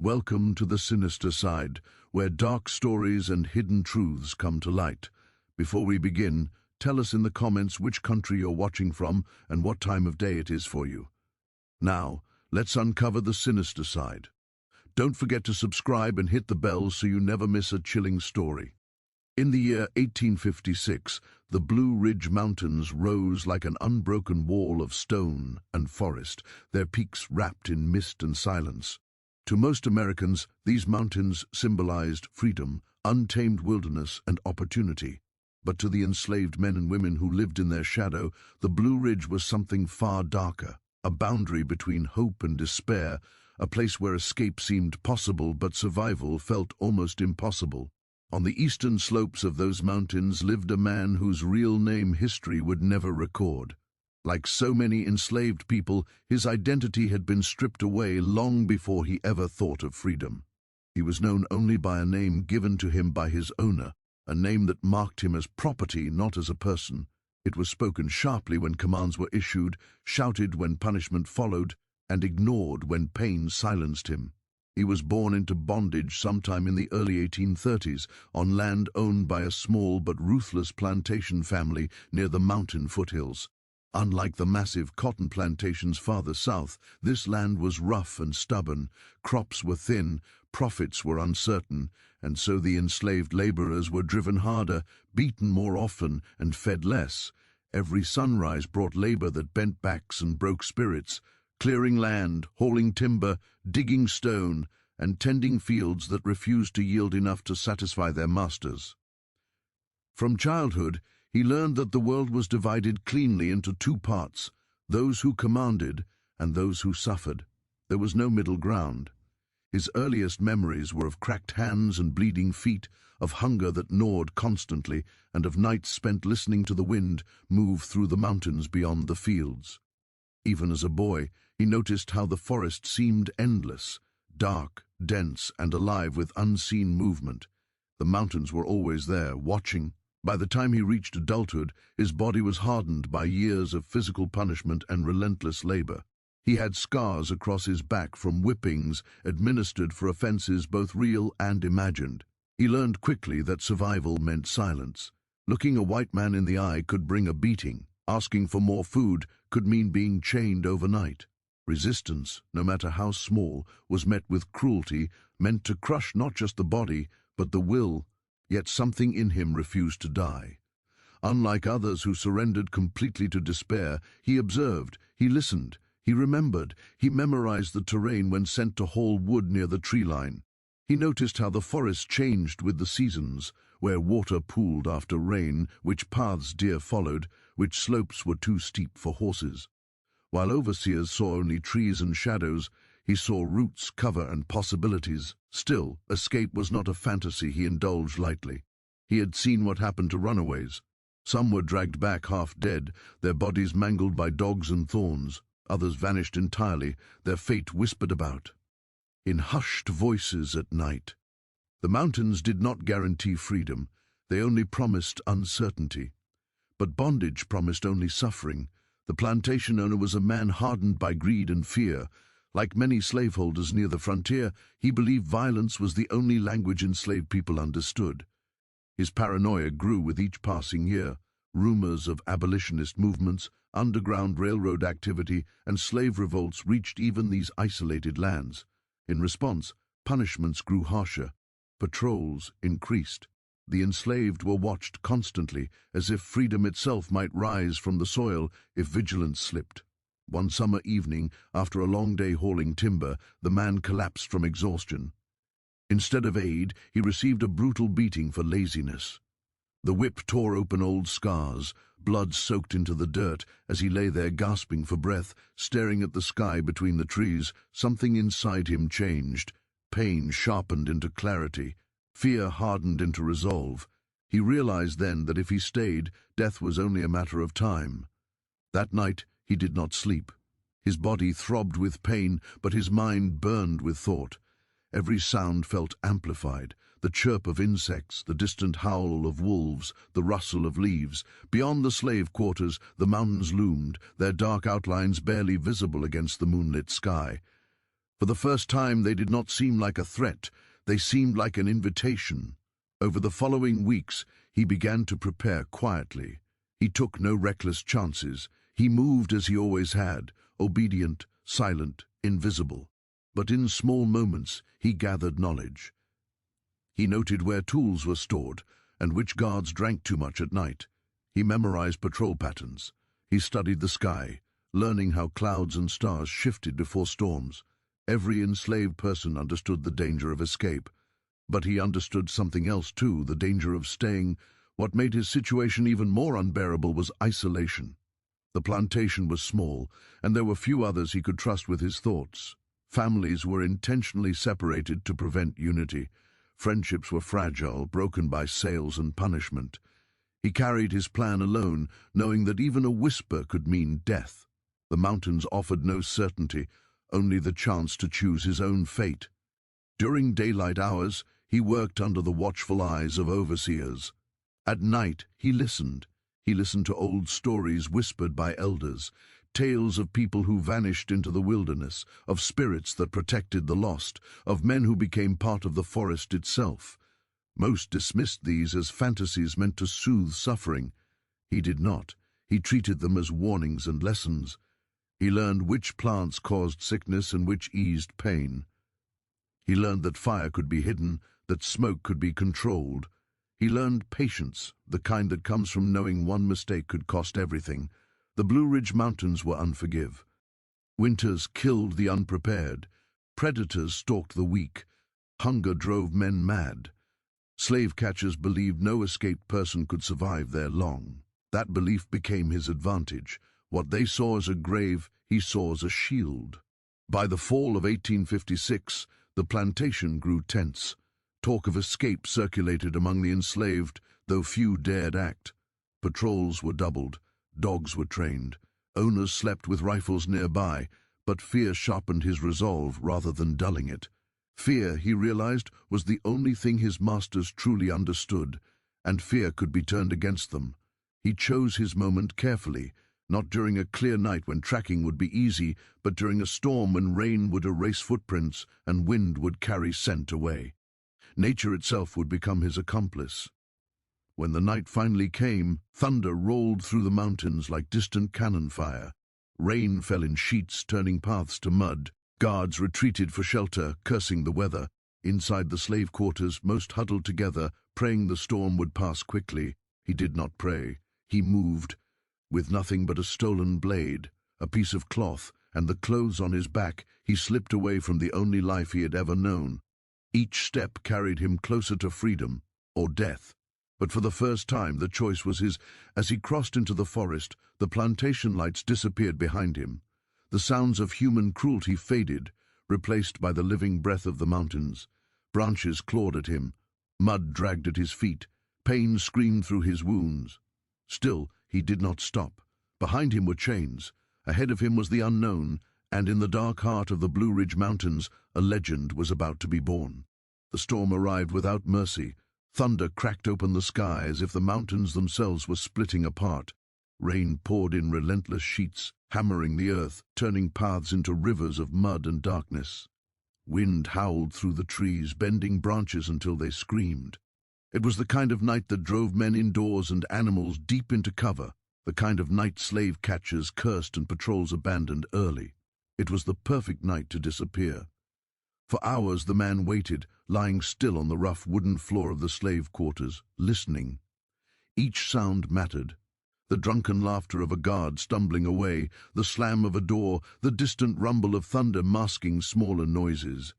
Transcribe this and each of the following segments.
Welcome to the sinister side, where dark stories and hidden truths come to light. Before we begin, tell us in the comments which country you're watching from and what time of day it is for you. Now, let's uncover the sinister side. Don't forget to subscribe and hit the bell so you never miss a chilling story. In the year 1856, the Blue Ridge Mountains rose like an unbroken wall of stone and forest, their peaks wrapped in mist and silence. To most Americans, these mountains symbolized freedom, untamed wilderness, and opportunity. But to the enslaved men and women who lived in their shadow, the Blue Ridge was something far darker, a boundary between hope and despair, a place where escape seemed possible but survival felt almost impossible. On the eastern slopes of those mountains lived a man whose real name history would never record. Like so many enslaved people, his identity had been stripped away long before he ever thought of freedom. He was known only by a name given to him by his owner, a name that marked him as property, not as a person. It was spoken sharply when commands were issued, shouted when punishment followed, and ignored when pain silenced him. He was born into bondage sometime in the early 1830s on land owned by a small but ruthless plantation family near the mountain foothills. Unlike the massive cotton plantations farther south, this land was rough and stubborn, crops were thin, profits were uncertain, and so the enslaved laborers were driven harder, beaten more often, and fed less. Every sunrise brought labor that bent backs and broke spirits, clearing land, hauling timber, digging stone, and tending fields that refused to yield enough to satisfy their masters. From childhood, he learned that the world was divided cleanly into two parts, those who commanded and those who suffered. There was no middle ground. His earliest memories were of cracked hands and bleeding feet, of hunger that gnawed constantly, and of nights spent listening to the wind move through the mountains beyond the fields. Even as a boy, he noticed how the forest seemed endless, dark, dense, and alive with unseen movement. The mountains were always there, watching. By the time he reached adulthood, his body was hardened by years of physical punishment and relentless labor. He had scars across his back from whippings administered for offenses both real and imagined. He learned quickly that survival meant silence. Looking a white man in the eye could bring a beating. Asking for more food could mean being chained overnight. Resistance, no matter how small, was met with cruelty, meant to crush not just the body, but the will. Yet something in him refused to die. Unlike others who surrendered completely to despair, he observed, he listened, he remembered, he memorized the terrain when sent to haul wood near the tree line. He noticed how the forest changed with the seasons, where water pooled after rain, which paths deer followed, which slopes were too steep for horses. While overseers saw only trees and shadows, he saw roots, cover, and possibilities. Still, escape was not a fantasy he indulged lightly. He had seen what happened to runaways. Some were dragged back half dead, their bodies mangled by dogs and thorns. Others vanished entirely, their fate whispered about. In hushed voices at night. The mountains did not guarantee freedom, they only promised uncertainty. But bondage promised only suffering. The plantation owner was a man hardened by greed and fear. Like many slaveholders near the frontier, he believed violence was the only language enslaved people understood. His paranoia grew with each passing year. Rumors of abolitionist movements, underground railroad activity, and slave revolts reached even these isolated lands. In response, punishments grew harsher. Patrols increased. The enslaved were watched constantly, as if freedom itself might rise from the soil if vigilance slipped. One summer evening, after a long day hauling timber, the man collapsed from exhaustion. Instead of aid, he received a brutal beating for laziness. The whip tore open old scars, blood soaked into the dirt. As he lay there gasping for breath, staring at the sky between the trees, something inside him changed. Pain sharpened into clarity. Fear hardened into resolve. He realized then that if he stayed, death was only a matter of time. That night, he did not sleep. His body throbbed with pain, but his mind burned with thought. Every sound felt amplified, the chirp of insects, the distant howl of wolves, the rustle of leaves. Beyond the slave quarters, the mountains loomed, their dark outlines barely visible against the moonlit sky. For the first time, they did not seem like a threat, they seemed like an invitation. Over the following weeks, he began to prepare quietly. He took no reckless chances. He moved as he always had, obedient, silent, invisible. But in small moments, he gathered knowledge. He noted where tools were stored and which guards drank too much at night. He memorized patrol patterns. He studied the sky, learning how clouds and stars shifted before storms. Every enslaved person understood the danger of escape. But he understood something else too, the danger of staying. What made his situation even more unbearable was isolation. The plantation was small, and there were few others he could trust with his thoughts. Families were intentionally separated to prevent unity. Friendships were fragile, broken by sales and punishment. He carried his plan alone, knowing that even a whisper could mean death. The mountains offered no certainty, only the chance to choose his own fate. During daylight hours, he worked under the watchful eyes of overseers. At night, he listened. He listened to old stories whispered by elders, tales of people who vanished into the wilderness, of spirits that protected the lost, of men who became part of the forest itself. Most dismissed these as fantasies meant to soothe suffering. He did not. He treated them as warnings and lessons. He learned which plants caused sickness and which eased pain. He learned that fire could be hidden, that smoke could be controlled. He learned patience, the kind that comes from knowing one mistake could cost everything. The Blue Ridge Mountains were unforgiving. Winters killed the unprepared. Predators stalked the weak. Hunger drove men mad. Slave catchers believed no escaped person could survive there long. That belief became his advantage. What they saw as a grave, he saw as a shield. By the fall of 1856, the plantation grew tense. Talk of escape circulated among the enslaved, though few dared act. Patrols were doubled. Dogs were trained. Owners slept with rifles nearby, but fear sharpened his resolve rather than dulling it. Fear, he realized, was the only thing his masters truly understood, and fear could be turned against them. He chose his moment carefully, not during a clear night when tracking would be easy, but during a storm when rain would erase footprints and wind would carry scent away. Nature itself would become his accomplice. When the night finally came, thunder rolled through the mountains like distant cannon fire. Rain fell in sheets, turning paths to mud. Guards retreated for shelter, cursing the weather. Inside the slave quarters, most huddled together, praying the storm would pass quickly. He did not pray. He moved. With nothing but a stolen blade, a piece of cloth, and the clothes on his back, he slipped away from the only life he had ever known. Each step carried him closer to freedom or death. But for the first time, the choice was his. As he crossed into the forest, the plantation lights disappeared behind him. The sounds of human cruelty faded, replaced by the living breath of the mountains. Branches clawed at him. Mud dragged at his feet. Pain screamed through his wounds. Still, he did not stop. Behind him were chains. Ahead of him was the unknown, and in the dark heart of the Blue Ridge Mountains, a legend was about to be born. The storm arrived without mercy. Thunder cracked open the sky as if the mountains themselves were splitting apart. Rain poured in relentless sheets, hammering the earth, turning paths into rivers of mud and darkness. Wind howled through the trees, bending branches until they screamed. It was the kind of night that drove men indoors and animals deep into cover, the kind of night slave catchers cursed and patrols abandoned early. It was the perfect night to disappear. For hours the man waited, lying still on the rough wooden floor of the slave quarters, listening. Each sound mattered. The drunken laughter of a guard stumbling away, the slam of a door, the distant rumble of thunder masking smaller noises.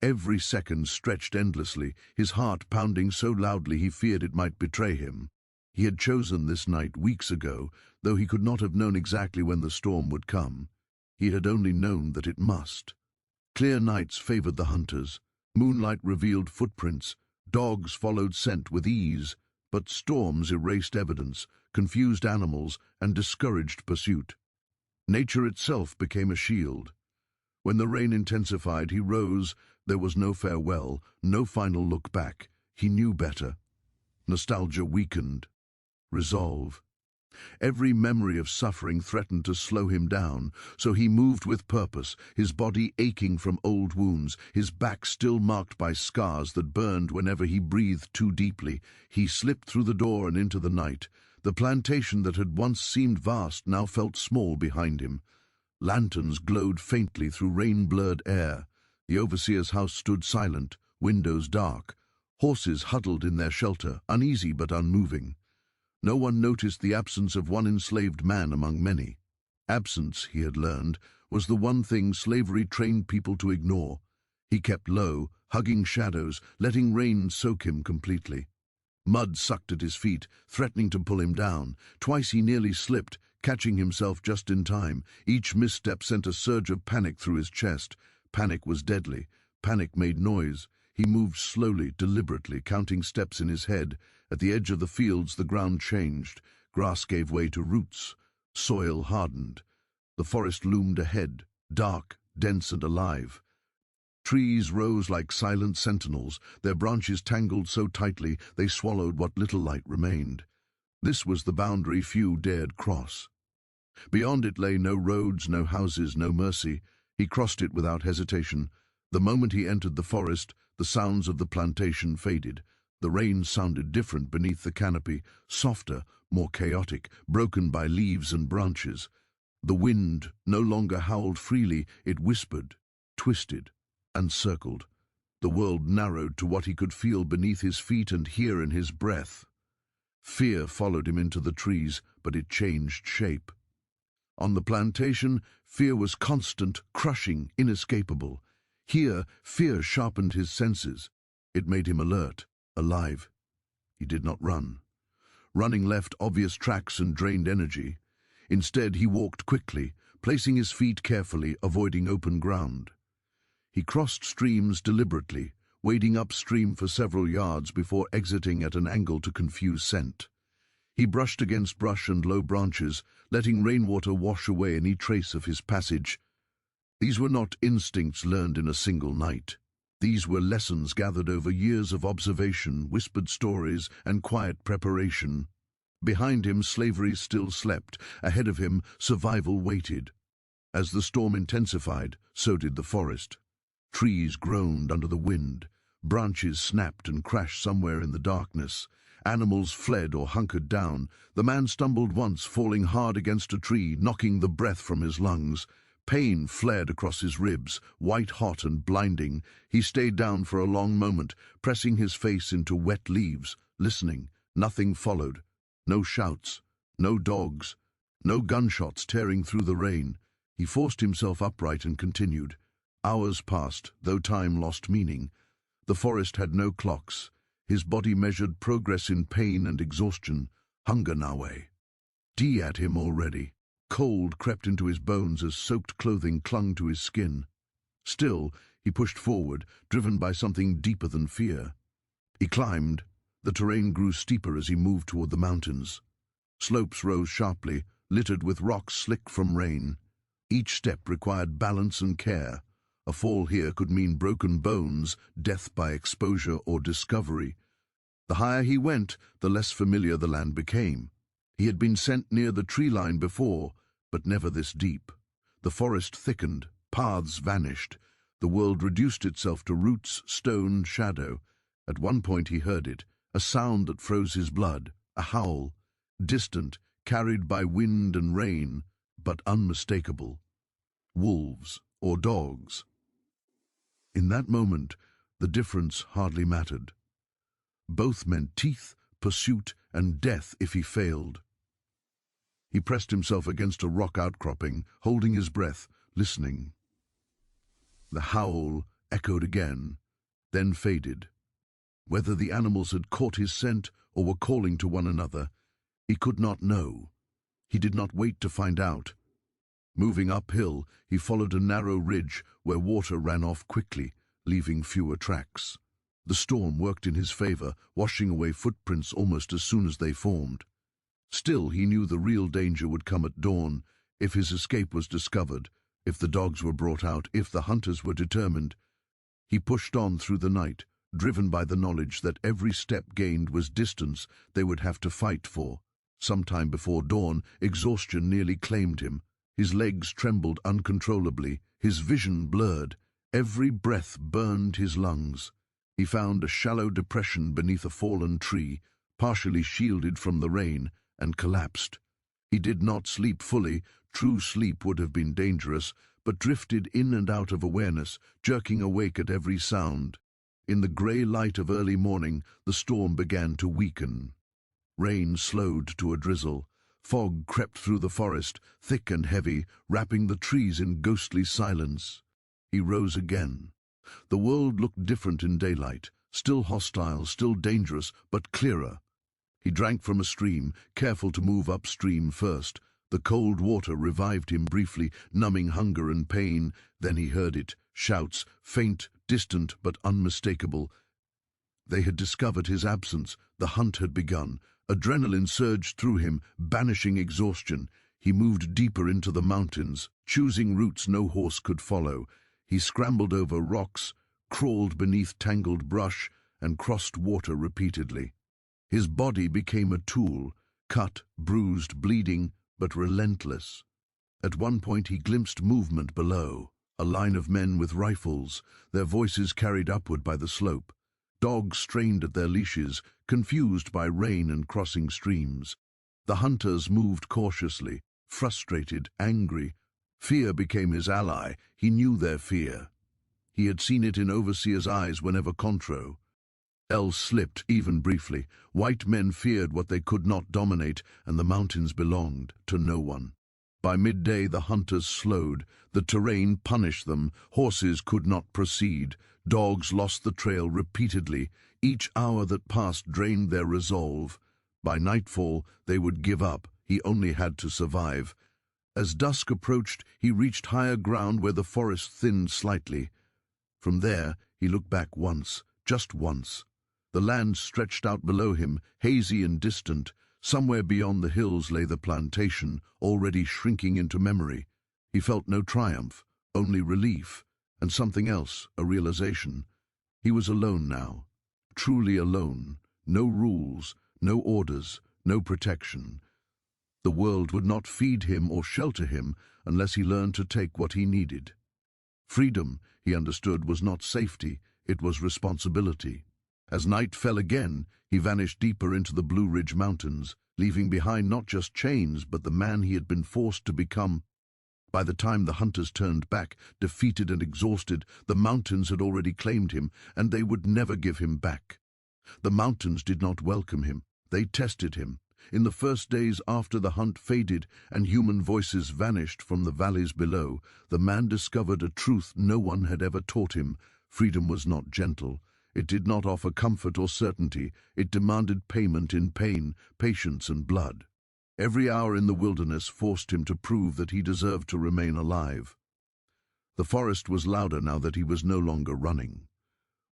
Every second stretched endlessly, his heart pounding so loudly he feared it might betray him. He had chosen this night weeks ago, though he could not have known exactly when the storm would come. He had only known that it must. Clear nights favored the hunters. Moonlight revealed footprints. Dogs followed scent with ease. But storms erased evidence, confused animals, and discouraged pursuit. Nature itself became a shield. When the rain intensified, he rose. There was no farewell, no final look back. He knew better. Nostalgia weakened. Resolve. Every memory of suffering threatened to slow him down, so he moved with purpose, his body aching from old wounds, his back still marked by scars that burned whenever he breathed too deeply. He slipped through the door and into the night. The plantation that had once seemed vast now felt small behind him. Lanterns glowed faintly through rain-blurred air. The overseer's house stood silent, windows dark. Horses huddled in their shelter, uneasy but unmoving. No one noticed the absence of one enslaved man among many. Absence, he had learned, was the one thing slavery trained people to ignore. He kept low, hugging shadows, letting rain soak him completely. Mud sucked at his feet, threatening to pull him down. Twice he nearly slipped, catching himself just in time. Each misstep sent a surge of panic through his chest. Panic was deadly. Panic made noise. He moved slowly, deliberately, counting steps in his head. At the edge of the fields, the ground changed. Grass gave way to roots. Soil hardened. The forest loomed ahead, dark, dense and alive. Trees rose like silent sentinels, their branches tangled so tightly they swallowed what little light remained. This was the boundary few dared cross. Beyond it lay no roads, no houses, no mercy. He crossed it without hesitation. The moment he entered the forest, the sounds of the plantation faded. The rain sounded different beneath the canopy, softer, more chaotic, broken by leaves and branches. The wind no longer howled freely, it whispered, twisted, and circled. The world narrowed to what he could feel beneath his feet and hear in his breath. Fear followed him into the trees, but it changed shape. On the plantation, fear was constant, crushing, inescapable. Here, fear sharpened his senses. It made him alert, alive. He did not run. Running left obvious tracks and drained energy. Instead, he walked quickly, placing his feet carefully, avoiding open ground. He crossed streams deliberately, wading upstream for several yards before exiting at an angle to confuse scent. He brushed against brush and low branches, letting rainwater wash away any trace of his passage. These were not instincts learned in a single night. These were lessons gathered over years of observation, whispered stories, and quiet preparation. Behind him, slavery still slept. Ahead of him, survival waited. As the storm intensified, so did the forest. Trees groaned under the wind. Branches snapped and crashed somewhere in the darkness. Animals fled or hunkered down. The man stumbled once, falling hard against a tree, knocking the breath from his lungs. Pain flared across his ribs, white-hot and blinding. He stayed down for a long moment, pressing his face into wet leaves, listening. Nothing followed. No shouts, no dogs, no gunshots tearing through the rain. He forced himself upright and continued. Hours passed, though time lost meaning. The forest had no clocks. His body measured progress in pain and exhaustion. Hunger Nawe. At him already. Cold crept into his bones as soaked clothing clung to his skin. Still, he pushed forward, driven by something deeper than fear. He climbed. The terrain grew steeper as he moved toward the mountains. Slopes rose sharply, littered with rocks slick from rain. Each step required balance and care. A fall here could mean broken bones, death by exposure or discovery. The higher he went, the less familiar the land became. He had been sent near the tree line before, but never this deep. The forest thickened, paths vanished. The world reduced itself to roots, stone, shadow. At one point he heard it, a sound that froze his blood, a howl, distant, carried by wind and rain, but unmistakable. Wolves or dogs. In that moment, the difference hardly mattered. Both meant teeth, pursuit, and death if he failed. He pressed himself against a rock outcropping, holding his breath, listening. The howl echoed again, then faded. Whether the animals had caught his scent or were calling to one another, he could not know. He did not wait to find out. Moving uphill, he followed a narrow ridge where water ran off quickly, leaving fewer tracks. The storm worked in his favor, washing away footprints almost as soon as they formed. Still, he knew the real danger would come at dawn, if his escape was discovered, if the dogs were brought out, if the hunters were determined. He pushed on through the night, driven by the knowledge that every step gained was distance they would have to fight for, Sometime before dawn, exhaustion nearly claimed him. His legs trembled uncontrollably, his vision blurred. Every breath burned his lungs. He found a shallow depression beneath a fallen tree, partially shielded from the rain, and collapsed. He did not sleep fully. True sleep would have been dangerous, but drifted in and out of awareness, jerking awake at every sound. In the grey light of early morning, the storm began to weaken. Rain slowed to a drizzle. Fog crept through the forest, thick and heavy, wrapping the trees in ghostly silence. He rose again. The world looked different in daylight, still hostile, still dangerous, but clearer. He drank from a stream, careful to move upstream first. The cold water revived him briefly, numbing hunger and pain. Then he heard it, shouts, faint, distant, but unmistakable. They had discovered his absence. The hunt had begun. Adrenaline surged through him, banishing exhaustion. He moved deeper into the mountains, choosing routes no horse could follow. He scrambled over rocks, crawled beneath tangled brush, and crossed water repeatedly. His body became a tool, cut, bruised, bleeding, but relentless. At one point he glimpsed movement below, a line of men with rifles, their voices carried upward by the slope. Dogs strained at their leashes, confused by rain and crossing streams. The hunters moved cautiously, frustrated, angry. Fear became his ally. He knew their fear. He had seen it in overseers' eyes whenever Contro else slipped, even briefly. White men feared what they could not dominate, and the mountains belonged to no one. By midday the hunters slowed. The terrain punished them. Horses could not proceed. Dogs lost the trail repeatedly. Each hour that passed drained their resolve. By nightfall they would give up. He only had to survive. As dusk approached, he reached higher ground where the forest thinned slightly. From there, he looked back once, just once. The land stretched out below him, hazy and distant. Somewhere beyond the hills lay the plantation, already shrinking into memory. He felt no triumph, only relief, and something else, a realization. He was alone now, truly alone. No rules, no orders, no protection. The world would not feed him or shelter him unless he learned to take what he needed. Freedom, he understood, was not safety, it was responsibility. As night fell again, he vanished deeper into the Blue Ridge Mountains, leaving behind not just chains, but the man he had been forced to become. By the time the hunters turned back, defeated and exhausted, the mountains had already claimed him, and they would never give him back. The mountains did not welcome him. They tested him. In the first days after the hunt faded and human voices vanished from the valleys below, the man discovered a truth no one had ever taught him. Freedom was not gentle. It did not offer comfort or certainty. It demanded payment in pain, patience, and blood. Every hour in the wilderness forced him to prove that he deserved to remain alive. The forest was louder now that he was no longer running.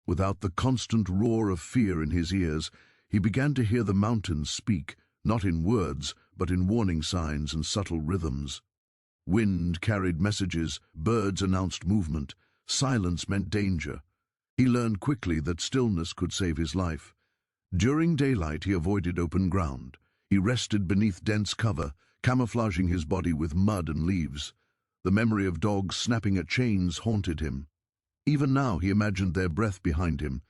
Without the constant roar of fear in his ears, he began to hear the mountains speak, not in words, but in warning signs and subtle rhythms. Wind carried messages, birds announced movement, silence meant danger. He learned quickly that stillness could save his life. During daylight he avoided open ground. He rested beneath dense cover, camouflaging his body with mud and leaves. The memory of dogs snapping at chains haunted him. Even now he imagined their breath behind him.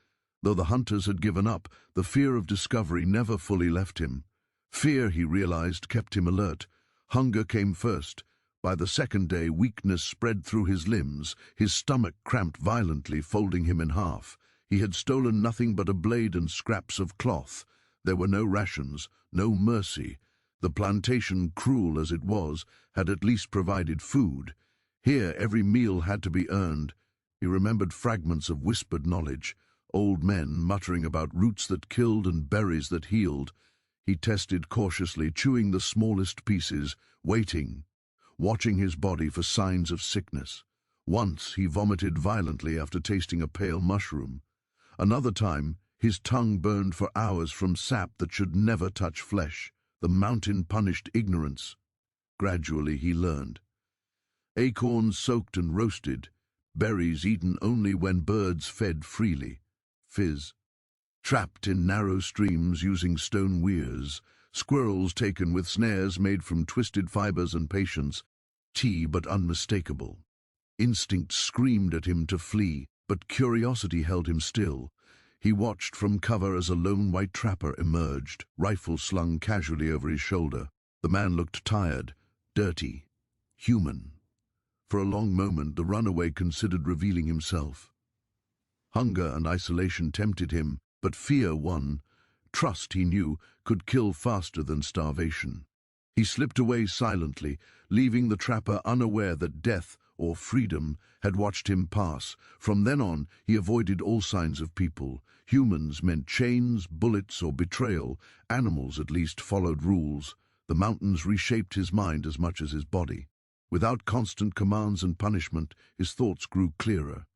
Though the hunters had given up, the fear of discovery never fully left him. Fear, he realized, kept him alert. Hunger came first. By the second day, weakness spread through his limbs. His stomach cramped violently, folding him in half. He had stolen nothing but a blade and scraps of cloth. There were no rations, no mercy. The plantation, cruel as it was, had at least provided food. Here, every meal had to be earned. He remembered fragments of whispered knowledge, old men muttering about roots that killed and berries that healed. He tested cautiously, chewing the smallest pieces, waiting, watching his body for signs of sickness. Once he vomited violently after tasting a pale mushroom. Another time, his tongue burned for hours from sap that should never touch flesh. The mountain punished ignorance. Gradually he learned. Acorns soaked and roasted, berries eaten only when birds fed freely. Fizz. Trapped in narrow streams using stone weirs, Squirrels taken with snares made from twisted fibers and patience, but unmistakable. Instinct screamed at him to flee, but curiosity held him still. He watched from cover as a lone white trapper emerged, rifle slung casually over his shoulder. The man looked tired, dirty, human. For a long moment, the runaway considered revealing himself. Hunger and isolation tempted him, but fear won. Trust, he knew, could kill faster than starvation. He slipped away silently, leaving the trapper unaware that death, or freedom, had watched him pass. From then on, he avoided all signs of people. Humans meant chains, bullets, or betrayal. Animals, at least, followed rules. The mountains reshaped his mind as much as his body. Without constant commands and punishment, his thoughts grew clearer.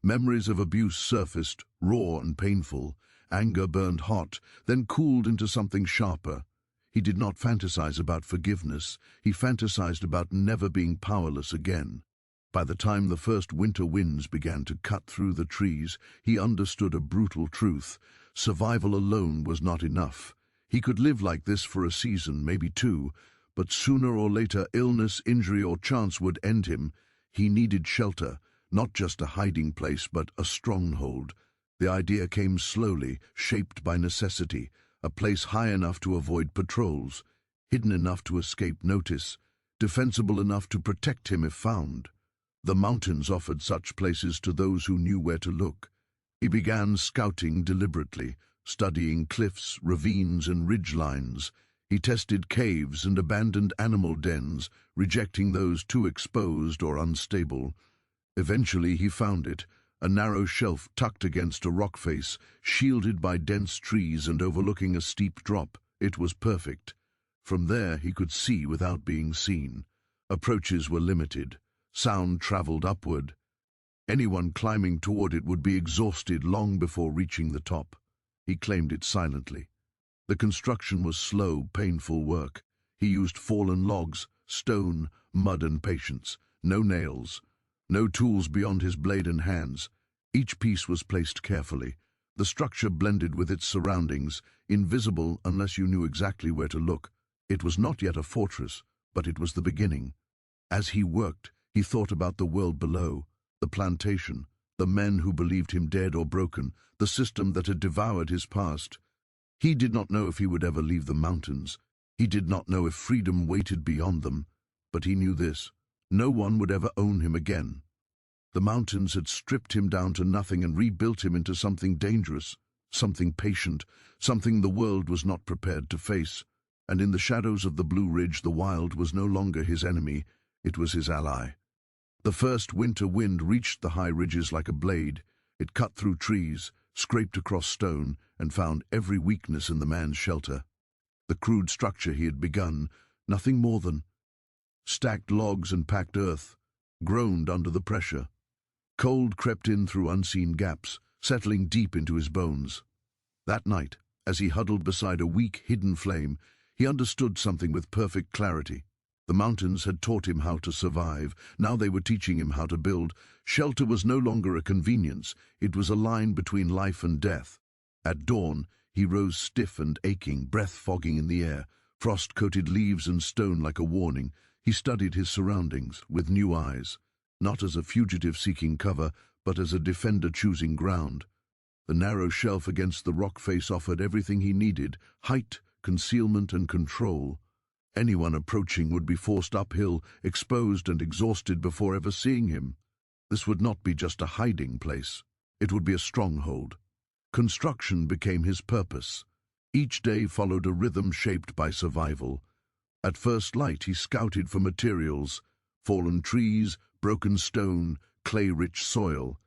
Memories of abuse surfaced, raw and painful. Anger burned hot, then cooled into something sharper. He did not fantasize about forgiveness. He fantasized about never being powerless again. By the time the first winter winds began to cut through the trees, he understood a brutal truth. Survival alone was not enough. He could live like this for a season, maybe two, but sooner or later illness, injury, or chance would end him. He needed shelter, not just a hiding place, but a stronghold. The idea came slowly, shaped by necessity, a place high enough to avoid patrols, hidden enough to escape notice, defensible enough to protect him if found. The mountains offered such places to those who knew where to look. He began scouting deliberately, studying cliffs, ravines, and ridgelines. He tested caves and abandoned animal dens, rejecting those too exposed or unstable. Eventually he found it, a narrow shelf tucked against a rock face, shielded by dense trees and overlooking a steep drop. It was perfect. From there he could see without being seen. Approaches were limited. Sound traveled upward. Anyone climbing toward it would be exhausted long before reaching the top. He claimed it silently. The construction was slow, painful work. He used fallen logs, stone, mud, and patience. No nails. No tools beyond his blade and hands. Each piece was placed carefully. The structure blended with its surroundings, invisible unless you knew exactly where to look. It was not yet a fortress, but it was the beginning. As he worked, he thought about the world below, the plantation, the men who believed him dead or broken, the system that had devoured his past. He did not know if he would ever leave the mountains. He did not know if freedom waited beyond them. But he knew this: no one would ever own him again. The mountains had stripped him down to nothing and rebuilt him into something dangerous, something patient, something the world was not prepared to face. And in the shadows of the Blue Ridge, the wild was no longer his enemy, it was his ally. The first winter wind reached the high ridges like a blade. It cut through trees, scraped across stone, and found every weakness in the man's shelter. The crude structure he had begun, nothing more than stacked logs and packed earth, groaned under the pressure. Cold crept in through unseen gaps, settling deep into his bones. That night, as he huddled beside a weak, hidden flame, he understood something with perfect clarity. The mountains had taught him how to survive. Now they were teaching him how to build. Shelter was no longer a convenience. It was a line between life and death. At dawn, he rose stiff and aching, breath fogging in the air, frost-coated leaves and stone like a warning. He studied his surroundings with new eyes, not as a fugitive seeking cover, but as a defender choosing ground. The narrow shelf against the rock face offered everything he needed: height, concealment, and control. Anyone approaching would be forced uphill, exposed and exhausted before ever seeing him. This would not be just a hiding place. It would be a stronghold. Construction became his purpose. Each day followed a rhythm shaped by survival. At first light, he scouted for materials: fallen trees, broken stone, clay-rich soil.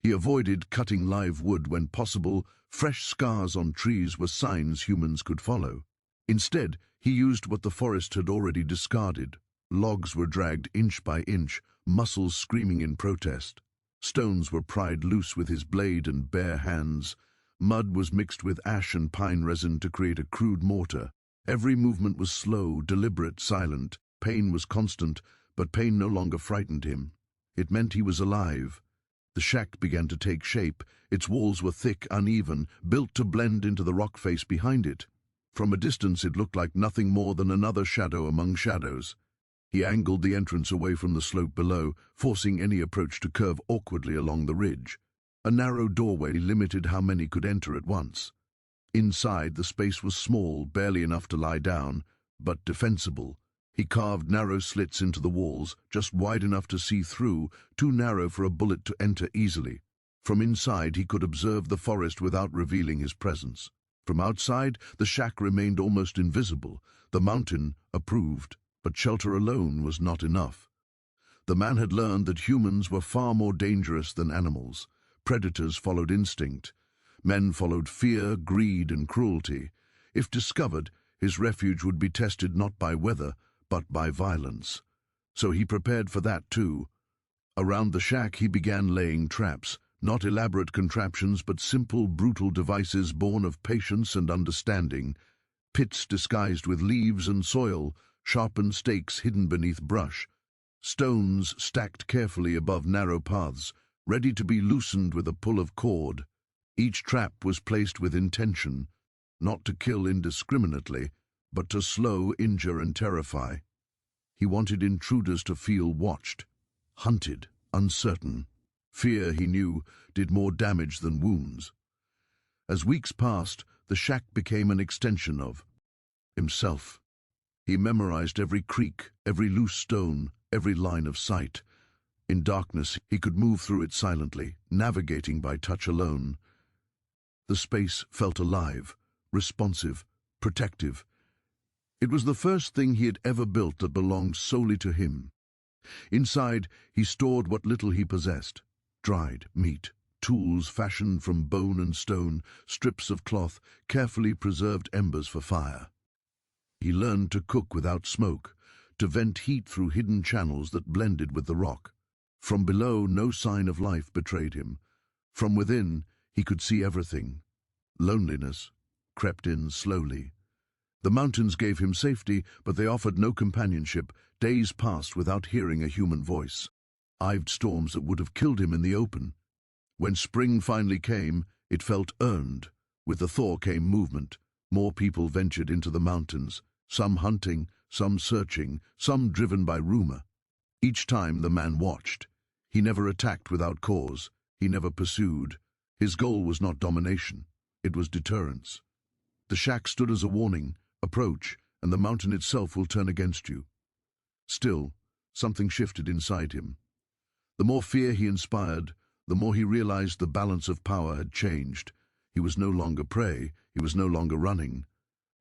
He avoided cutting live wood when possible. Fresh scars on trees were signs humans could follow. Instead, he used what the forest had already discarded. Logs were dragged inch by inch, muscles screaming in protest. Stones were pried loose with his blade and bare hands. Mud was mixed with ash and pine resin to create a crude mortar. Every movement was slow, deliberate, silent. Pain was constant, but pain no longer frightened him. It meant he was alive. The shack began to take shape. Its walls were thick, uneven, built to blend into the rock face behind it. From a distance it looked like nothing more than another shadow among shadows. He angled the entrance away from the slope below, forcing any approach to curve awkwardly along the ridge. A narrow doorway limited how many could enter at once. Inside, the space was small, barely enough to lie down, but defensible. He carved narrow slits into the walls, just wide enough to see through, too narrow for a bullet to enter easily. From inside, he could observe the forest without revealing his presence. From outside, the shack remained almost invisible. The mountain approved, but shelter alone was not enough. The man had learned that humans were far more dangerous than animals. Predators followed instinct. Men followed fear, greed, and cruelty. If discovered, his refuge would be tested not by weather, but by violence. So he prepared for that too. Around the shack he began laying traps, not elaborate contraptions but simple, brutal devices born of patience and understanding. Pits disguised with leaves and soil, sharpened stakes hidden beneath brush, stones stacked carefully above narrow paths, ready to be loosened with a pull of cord. Each trap was placed with intention, not to kill indiscriminately, but to slow, injure, and terrify. He wanted intruders to feel watched, hunted, uncertain. Fear, he knew, did more damage than wounds. As weeks passed, the shack became an extension of himself. He memorized every creak, every loose stone, every line of sight. In darkness, he could move through it silently, navigating by touch alone. The space felt alive, responsive, protective. It was the first thing he had ever built that belonged solely to him. Inside, he stored what little he possessed: dried meat, tools fashioned from bone and stone, strips of cloth, carefully preserved embers for fire. He learned to cook without smoke, to vent heat through hidden channels that blended with the rock. From below, no sign of life betrayed him. From within, he could see everything. Loneliness crept in slowly. The mountains gave him safety, but they offered no companionship. Days passed without hearing a human voice. Ived storms that would have killed him in the open. When spring finally came, it felt earned. With the thaw came movement. More people ventured into the mountains, some hunting, some searching, some driven by rumor. Each time the man watched. He never attacked without cause. He never pursued. His goal was not domination. It was deterrence. The shack stood as a warning: approach, and the mountain itself will turn against you. Still, something shifted inside him. The more fear he inspired, the more he realized the balance of power had changed. He was no longer prey, he was no longer running.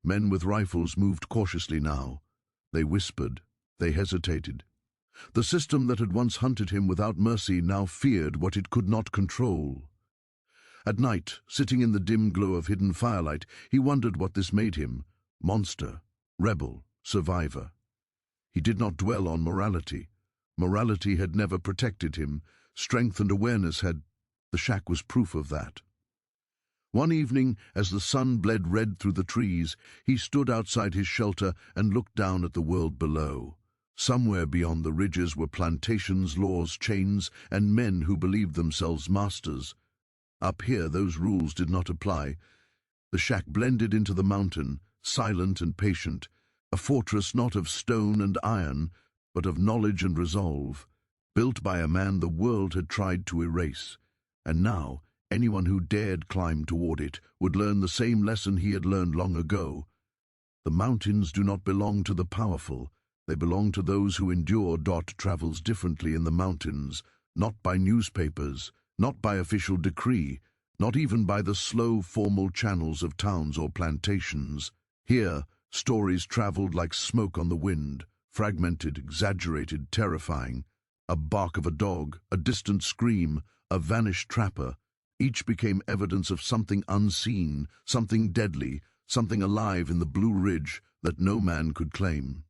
Men with rifles moved cautiously now. They whispered, they hesitated. The system that had once hunted him without mercy now feared what it could not control. At night, sitting in the dim glow of hidden firelight, he wondered what this made him: monster, rebel, survivor. He did not dwell on morality. Morality had never protected him. Strength and awareness had. The shack was proof of that. One evening, as the sun bled red through the trees, he stood outside his shelter and looked down at the world below. Somewhere beyond the ridges were plantations, laws, chains, and men who believed themselves masters. Up here, those rules did not apply. The shack blended into the mountain, silent and patient, a fortress not of stone and iron, but of knowledge and resolve, built by a man the world had tried to erase. And now, anyone who dared climb toward it would learn the same lesson he had learned long ago. The mountains do not belong to the powerful. They belong to those who endure. Travels differently in the mountains, not by newspapers, not by official decree, not even by the slow, formal channels of towns or plantations. Here, stories traveled like smoke on the wind, fragmented, exaggerated, terrifying. A bark of a dog, a distant scream, a vanished trapper, each became evidence of something unseen, something deadly, something alive in the Blue Ridge that no man could claim.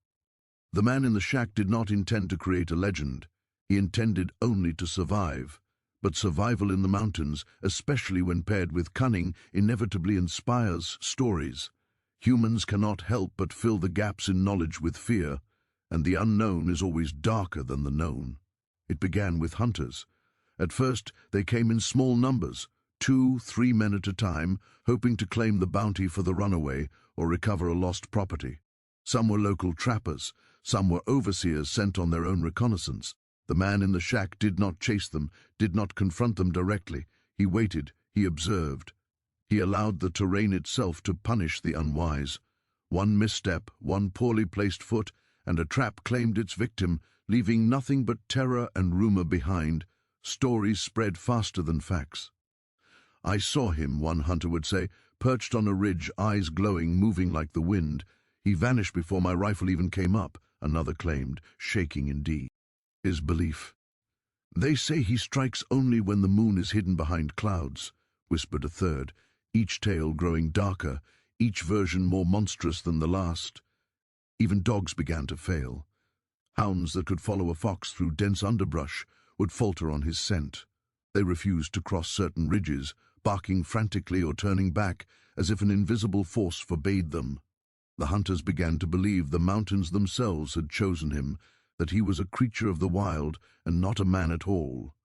The man in the shack did not intend to create a legend. He intended only to survive. But survival in the mountains, especially when paired with cunning, inevitably inspires stories. Humans cannot help but fill the gaps in knowledge with fear, and the unknown is always darker than the known. It began with hunters. At first, they came in small numbers, 2, 3 men at a time, hoping to claim the bounty for the runaway or recover a lost property. Some were local trappers, some were overseers sent on their own reconnaissance. The man in the shack did not chase them, did not confront them directly. He waited, he observed. He allowed the terrain itself to punish the unwise. One misstep, one poorly placed foot, and a trap claimed its victim, leaving nothing but terror and rumor behind. Stories spread faster than facts. "I saw him," one hunter would say, "perched on a ridge, eyes glowing, moving like the wind. He vanished before my rifle even came up," another claimed, shaking indeed. His belief. "They say he strikes only when the moon is hidden behind clouds," whispered a third, each tale growing darker, each version more monstrous than the last. Even dogs began to fail. Hounds that could follow a fox through dense underbrush would falter on his scent. They refused to cross certain ridges, barking frantically or turning back, as if an invisible force forbade them. The hunters began to believe the mountains themselves had chosen him, that he was a creature of the wild and not a man at all.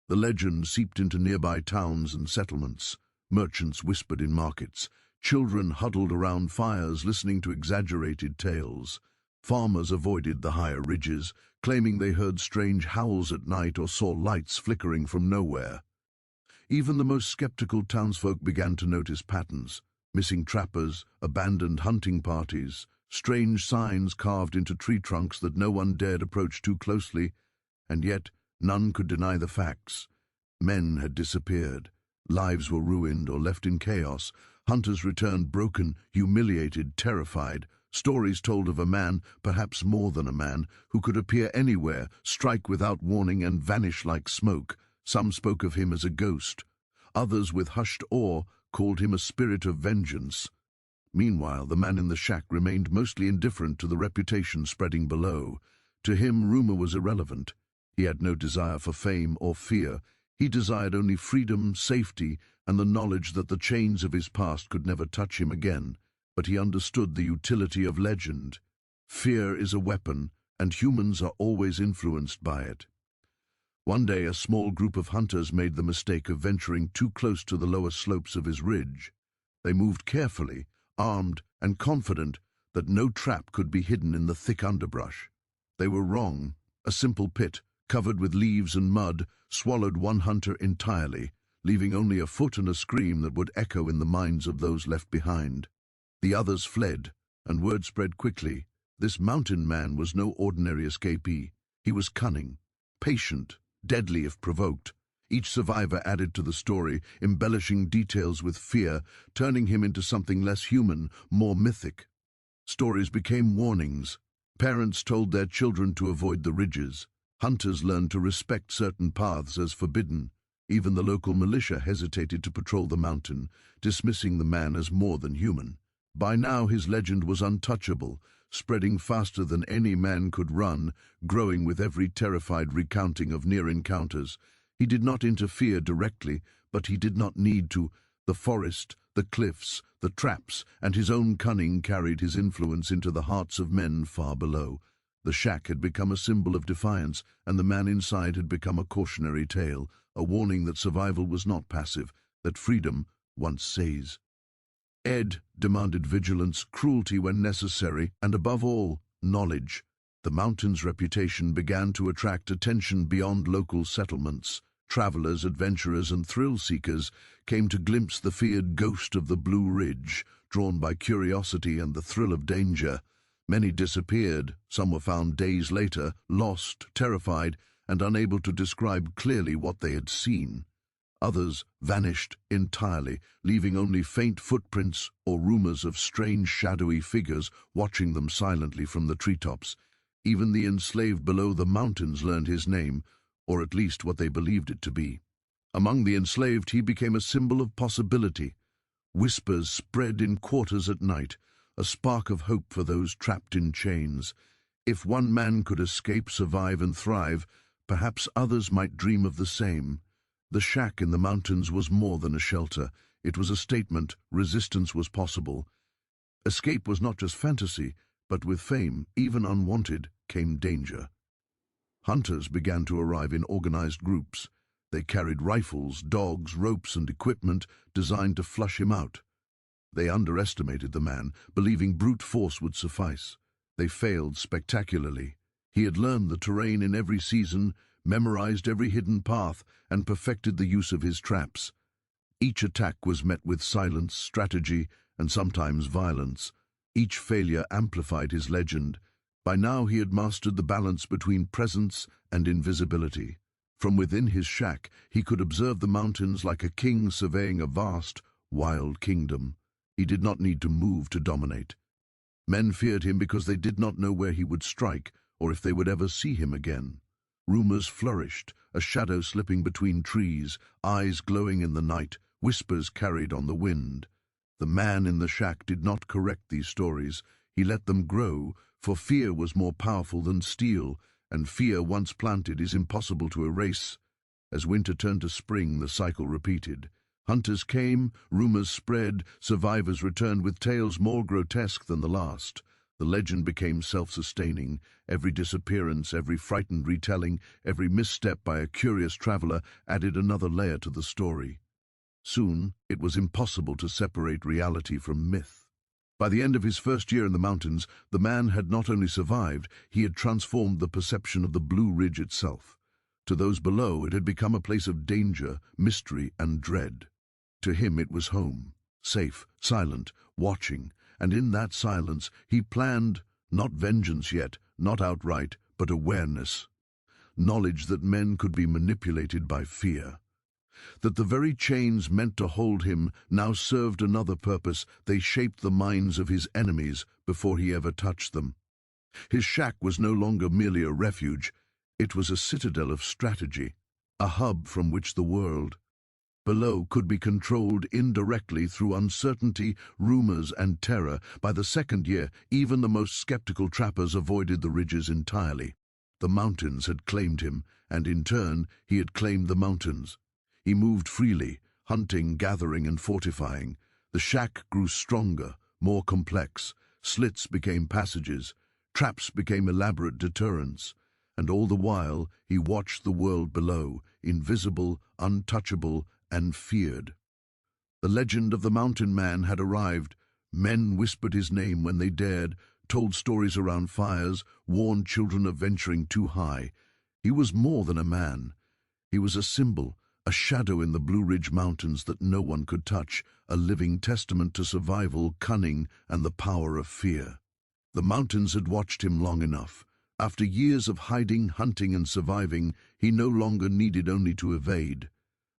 The legend seeped into nearby towns and settlements. Merchants whispered in markets. Children huddled around fires listening to exaggerated tales. Farmers avoided the higher ridges, claiming they heard strange howls at night or saw lights flickering from nowhere. Even the most skeptical townsfolk began to notice patterns: missing trappers, abandoned hunting parties, strange signs carved into tree trunks that no one dared approach too closely, and yet none could deny the facts. Men had disappeared. Lives were ruined or left in chaos. Hunters returned broken, humiliated, terrified. Stories told of a man, perhaps more than a man, who could appear anywhere, strike without warning, and vanish like smoke. Some spoke of him as a ghost. Others, with hushed awe, called him a spirit of vengeance. Meanwhile, the man in the shack remained mostly indifferent to the reputation spreading below. To him, rumor was irrelevant. He had no desire for fame or fear. He desired only freedom, safety, and the knowledge that the chains of his past could never touch him again. But he understood the utility of legend. Fear is a weapon, and humans are always influenced by it. One day, a small group of hunters made the mistake of venturing too close to the lower slopes of his ridge. They moved carefully, armed and confident that no trap could be hidden in the thick underbrush. They were wrong. A simple pit, covered with leaves and mud, swallowed one hunter entirely, leaving only a foot and a scream that would echo in the minds of those left behind. The others fled, and word spread quickly. This mountain man was no ordinary escapee. He was cunning, patient, deadly if provoked. Each survivor added to the story, embellishing details with fear, turning him into something less human, more mythic. Stories became warnings. Parents told their children to avoid the ridges. Hunters learned to respect certain paths as forbidden. Even the local militia hesitated to patrol the mountain, dismissing the man as more than human. By now his legend was untouchable, spreading faster than any man could run, growing with every terrified recounting of near encounters. He did not interfere directly, but he did not need to. The forest, the cliffs, the traps, and his own cunning carried his influence into the hearts of men far below. The shack had become a symbol of defiance, and the man inside had become a cautionary tale, a warning that survival was not passive, that freedom once says. Ed demanded vigilance, cruelty when necessary, and above all, knowledge. The mountain's reputation began to attract attention beyond local settlements. Travelers, adventurers, and thrill-seekers came to glimpse the feared ghost of the Blue Ridge, drawn by curiosity and the thrill of danger. Many disappeared. Some were found days later, lost, terrified, and unable to describe clearly what they had seen. Others vanished entirely, leaving only faint footprints or rumors of strange shadowy figures watching them silently from the treetops. Even the enslaved below the mountains learned his name, or at least what they believed it to be. Among the enslaved he became a symbol of possibility. Whispers spread in quarters at night, a spark of hope for those trapped in chains. If one man could escape, survive, and thrive, perhaps others might dream of the same. The shack in the mountains was more than a shelter. It was a statement. Resistance was possible. Escape was not just fantasy, but with fame, even unwanted, came danger. Hunters began to arrive in organized groups. They carried rifles, dogs, ropes, and equipment designed to flush him out. They underestimated the man, believing brute force would suffice. They failed spectacularly. He had learned the terrain in every season, memorized every hidden path, and perfected the use of his traps. Each attack was met with silence, strategy, and sometimes violence. Each failure amplified his legend. By now he had mastered the balance between presence and invisibility. From within his shack, he could observe the mountains like a king surveying a vast, wild kingdom. He did not need to move to dominate. Men feared him because they did not know where he would strike or if they would ever see him again. Rumors flourished, a shadow slipping between trees, eyes glowing in the night, whispers carried on the wind. The man in the shack did not correct these stories. He let them grow, for fear was more powerful than steel, and fear once planted is impossible to erase. As winter turned to spring, the cycle repeated. Hunters came, rumors spread, survivors returned with tales more grotesque than the last. The legend became self-sustaining. Every disappearance, every frightened retelling, every misstep by a curious traveler added another layer to the story. Soon, it was impossible to separate reality from myth. By the end of his first year in the mountains, the man had not only survived, he had transformed the perception of the Blue Ridge itself. To those below, it had become a place of danger, mystery, and dread. To him it was home, safe, silent, watching, and in that silence he planned, not vengeance yet, not outright, but awareness. Knowledge that men could be manipulated by fear. That the very chains meant to hold him now served another purpose. They shaped the minds of his enemies before he ever touched them. His shack was no longer merely a refuge. It was a citadel of strategy, a hub from which the world below could be controlled indirectly through uncertainty, rumors, and terror. By the second year, even the most skeptical trappers avoided the ridges entirely. The mountains had claimed him, and in turn, he had claimed the mountains. He moved freely, hunting, gathering, and fortifying. The shack grew stronger, more complex. Slits became passages. Traps became elaborate deterrents. And all the while, he watched the world below, invisible, untouchable, and feared. The legend of the mountain man had arrived. Men whispered his name when they dared, told stories around fires, warned children of venturing too high. He was more than a man. He was a symbol, a shadow in the Blue Ridge Mountains that no one could touch, a living testament to survival, cunning, and the power of fear. The mountains had watched him long enough. After years of hiding, hunting, and surviving, he no longer needed only to evade.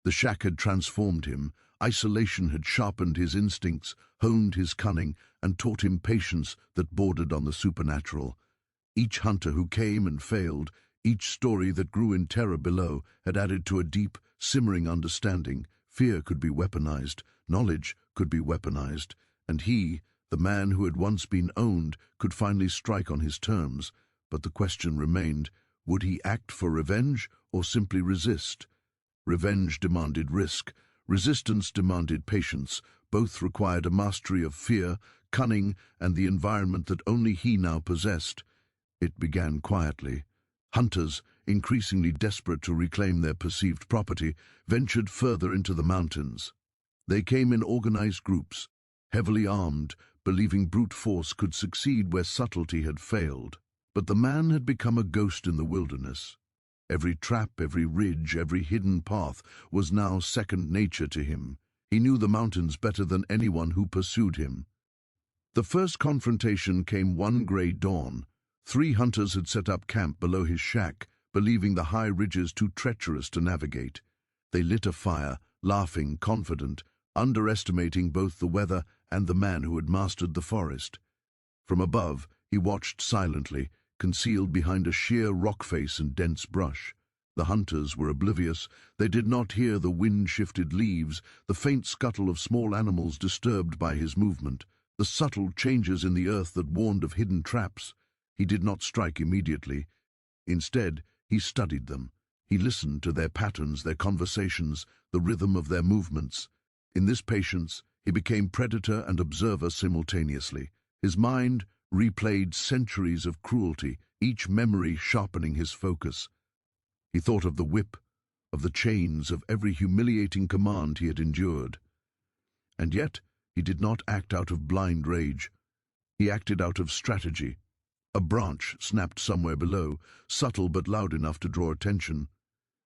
The shack had transformed him. Isolation had sharpened his instincts, honed his cunning, and taught him patience that bordered on the supernatural. Each hunter who came and failed, each story that grew in terror below, had added to a deep, simmering understanding. Fear could be weaponized, knowledge could be weaponized, and he, the man who had once been owned, could finally strike on his terms. But the question remained, would he act for revenge or simply resist? Revenge demanded risk. Resistance demanded patience. Both required a mastery of fear, cunning, and the environment that only he now possessed. It began quietly. Hunters, increasingly desperate to reclaim their perceived property, ventured further into the mountains. They came in organized groups, heavily armed, believing brute force could succeed where subtlety had failed. But the man had become a ghost in the wilderness. Every trap, every ridge, every hidden path was now second nature to him. He knew the mountains better than anyone who pursued him. The first confrontation came one gray dawn. 3 hunters had set up camp below his shack, believing the high ridges too treacherous to navigate. They lit a fire, laughing, confident, underestimating both the weather and the man who had mastered the forest. From above, he watched silently, concealed behind a sheer rock face and dense brush. The hunters were oblivious. They did not hear the wind-shifted leaves, the faint scuttle of small animals disturbed by his movement, the subtle changes in the earth that warned of hidden traps. He did not strike immediately. Instead, he studied them. He listened to their patterns, their conversations, the rhythm of their movements. In this patience, he became predator and observer simultaneously. His mind replayed centuries of cruelty, each memory sharpening his focus. He thought of the whip, of the chains of every humiliating command he had endured. And yet, he did not act out of blind rage. He acted out of strategy. A branch snapped somewhere below, subtle but loud enough to draw attention.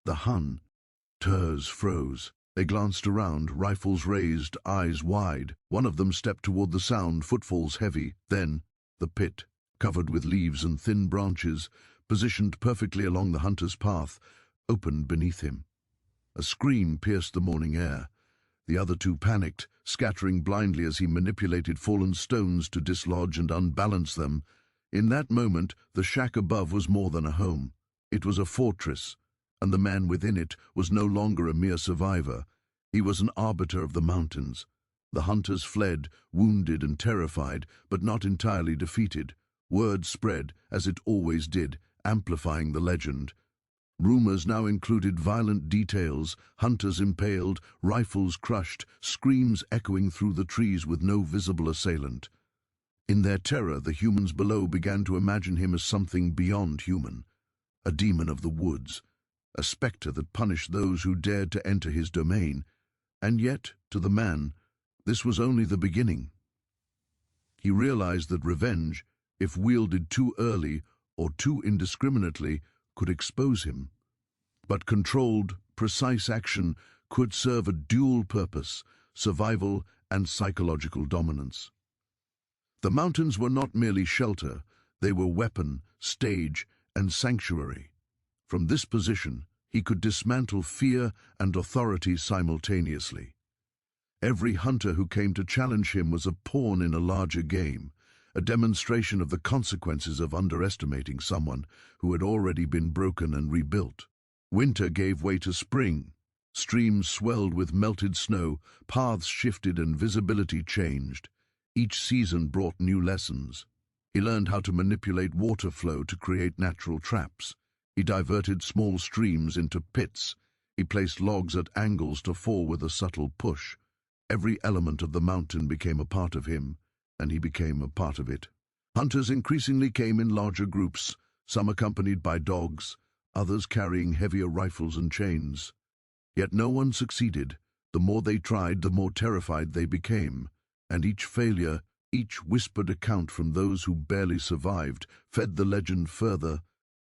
The hunters froze. They glanced around, rifles raised, eyes wide. One of them stepped toward the sound, footfalls heavy. Then, the pit, covered with leaves and thin branches, positioned perfectly along the hunter's path, opened beneath him. A scream pierced the morning air. The other two panicked, scattering blindly as he manipulated fallen stones to dislodge and unbalance them. In that moment, the shack above was more than a home. It was a fortress, and the man within it was no longer a mere survivor. He was an arbiter of the mountains. The hunters fled, wounded and terrified, but not entirely defeated. Word spread, as it always did, amplifying the legend. Rumors now included violent details, hunters impaled, rifles crushed, screams echoing through the trees with no visible assailant. In their terror, the humans below began to imagine him as something beyond human, a demon of the woods, a specter that punished those who dared to enter his domain. And yet, to the man, this was only the beginning. He realized that revenge, if wielded too early or too indiscriminately, could expose him. But controlled, precise action could serve a dual purpose: survival and psychological dominance. The mountains were not merely shelter, they were weapon, stage, and sanctuary. From this position, he could dismantle fear and authority simultaneously. Every hunter who came to challenge him was a pawn in a larger game, a demonstration of the consequences of underestimating someone who had already been broken and rebuilt. Winter gave way to spring. Streams swelled with melted snow, paths shifted and visibility changed. Each season brought new lessons. He learned how to manipulate water flow to create natural traps. He diverted small streams into pits. He placed logs at angles to fall with a subtle push. Every element of the mountain became a part of him, and he became a part of it. Hunters increasingly came in larger groups, some accompanied by dogs, others carrying heavier rifles and chains. Yet no one succeeded. The more they tried, the more terrified they became, and each failure, each whispered account from those who barely survived, fed the legend further.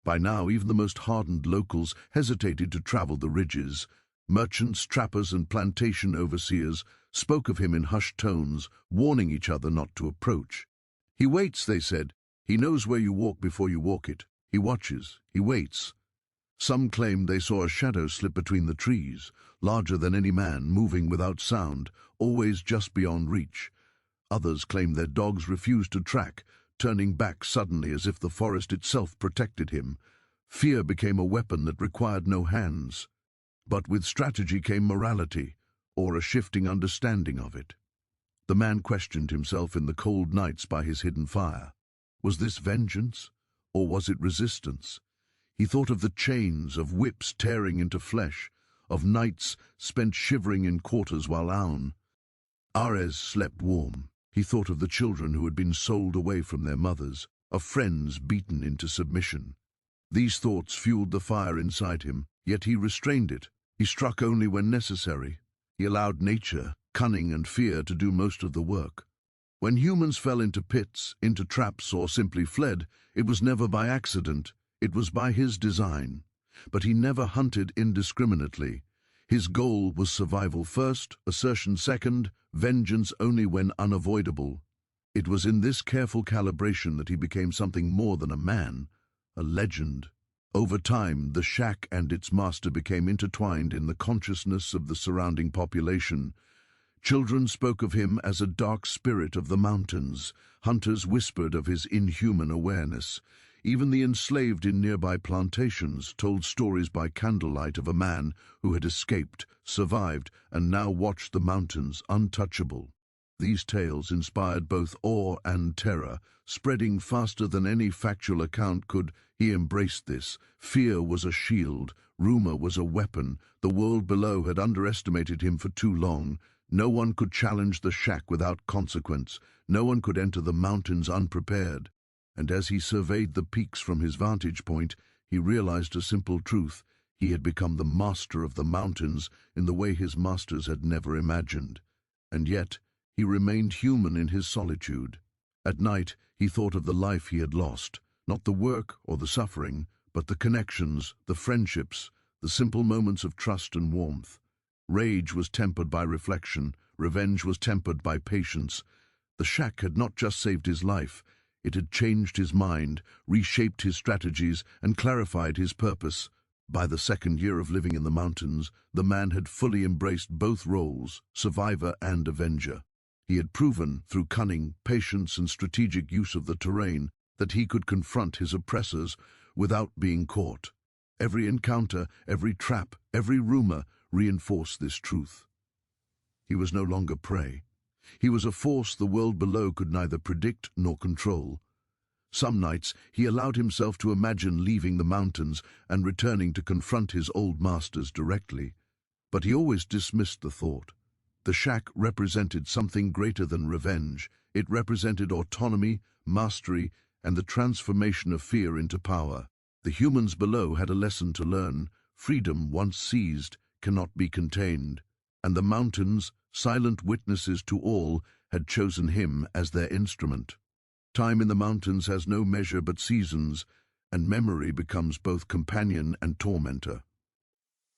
By now, even the most hardened locals hesitated to travel the ridges. Merchants, trappers, and plantation overseers spoke of him in hushed tones, warning each other not to approach. "He waits," they said. "He knows where you walk before you walk it. He watches. He waits." Some claimed they saw a shadow slip between the trees, larger than any man, moving without sound, always just beyond reach. Others claimed their dogs refused to track, turning back suddenly as if the forest itself protected him. Fear became a weapon that required no hands. But with strategy came morality, or a shifting understanding of it. The man questioned himself in the cold nights by his hidden fire. Was this vengeance, or was it resistance? He thought of the chains, of whips tearing into flesh, of nights spent shivering in quarters while Ares slept warm. He thought of the children who had been sold away from their mothers, of friends beaten into submission. These thoughts fueled the fire inside him, yet he restrained it. He struck only when necessary. He allowed nature, cunning and fear to do most of the work. When humans fell into pits, into traps, or simply fled, it was never by accident, it was by his design. But he never hunted indiscriminately. His goal was survival first, assertion second, vengeance only when unavoidable. It was in this careful calibration that he became something more than a man, a legend. Over time, the shack and its master became intertwined in the consciousness of the surrounding population. Children spoke of him as a dark spirit of the mountains. Hunters whispered of his inhuman awareness. Even the enslaved in nearby plantations told stories by candlelight of a man who had escaped, survived, and now watched the mountains untouchable. These tales inspired both awe and terror, spreading faster than any factual account could. He embraced this. Fear was a shield, rumor was a weapon. The world below had underestimated him for too long. No one could challenge the shack without consequence. No one could enter the mountains unprepared. And as he surveyed the peaks from his vantage point, he realized a simple truth. He had become the master of the mountains in the way his masters had never imagined. And yet, he remained human in his solitude. At night, he thought of the life he had lost, not the work or the suffering, but the connections, the friendships, the simple moments of trust and warmth. Rage was tempered by reflection, revenge was tempered by patience. The shack had not just saved his life, it had changed his mind, reshaped his strategies, and clarified his purpose. By the second year of living in the mountains, the man had fully embraced both roles, survivor and avenger. He had proven, through cunning, patience, and strategic use of the terrain, that he could confront his oppressors without being caught. Every encounter, every trap, every rumor reinforced this truth. He was no longer prey. He was a force the world below could neither predict nor control. Some nights he allowed himself to imagine leaving the mountains and returning to confront his old masters directly. But he always dismissed the thought. The shack represented something greater than revenge. It represented autonomy, mastery, and the transformation of fear into power. The humans below had a lesson to learn. Freedom, once seized, cannot be contained. And the mountains, silent witnesses to all, had chosen him as their instrument. Time in the mountains has no measure but seasons, and memory becomes both companion and tormentor.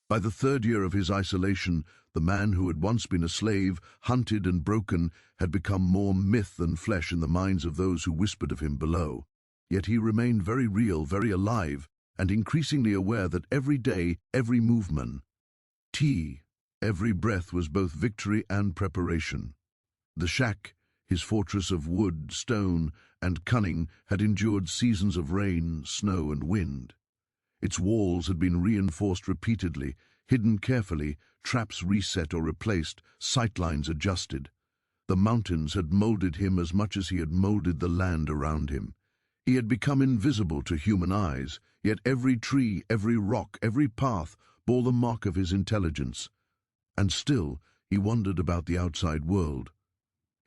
By the third year of his isolation, the man who had once been a slave, hunted and broken, had become more myth than flesh in the minds of those who whispered of him below. Yet he remained very real, very alive, and increasingly aware that every day, every movement, every breath was both victory and preparation. The shack, his fortress of wood, stone, and cunning, had endured seasons of rain, snow, and wind. Its walls had been reinforced repeatedly, hidden carefully, traps reset or replaced, sightlines adjusted. The mountains had molded him as much as he had molded the land around him. He had become invisible to human eyes, yet every tree, every rock, every path bore the mark of his intelligence. And still, he wondered about the outside world.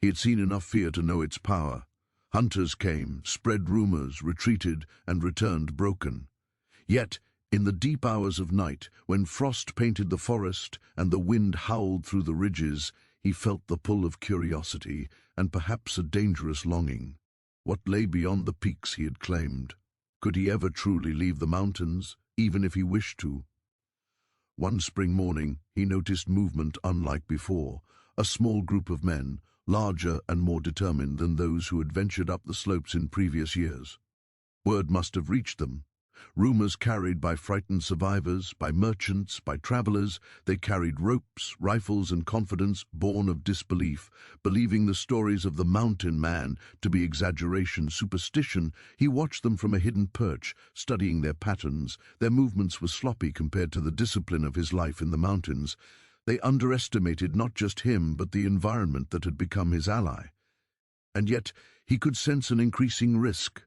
He had seen enough fear to know its power. Hunters came, spread rumors, retreated, and returned broken. Yet, in the deep hours of night, when frost painted the forest and the wind howled through the ridges, he felt the pull of curiosity and perhaps a dangerous longing. What lay beyond the peaks he had claimed? Could he ever truly leave the mountains, even if he wished to? One spring morning, he noticed movement unlike before. A small group of men, larger and more determined than those who had ventured up the slopes in previous years. Word must have reached them. Rumors carried by frightened survivors, by merchants, by travelers. They carried ropes, rifles, and confidence born of disbelief, believing the stories of the mountain man to be exaggeration, superstition. He watched them from a hidden perch, studying their patterns. Their movements were sloppy compared to the discipline of his life in the mountains. They underestimated not just him, but the environment that had become his ally. And yet, he could sense an increasing risk.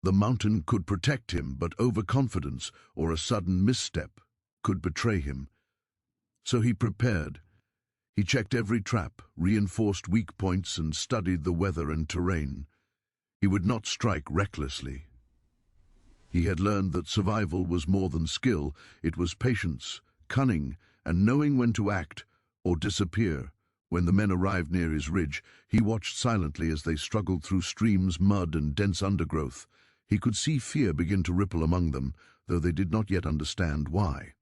The mountain could protect him, but overconfidence or a sudden misstep could betray him. So he prepared. He checked every trap, reinforced weak points, and studied the weather and terrain. He would not strike recklessly. He had learned that survival was more than skill. It was patience, cunning, and knowing when to act or disappear. When the men arrived near his ridge, he watched silently as they struggled through streams, mud, and dense undergrowth. He could see fear begin to ripple among them, though they did not yet understand why.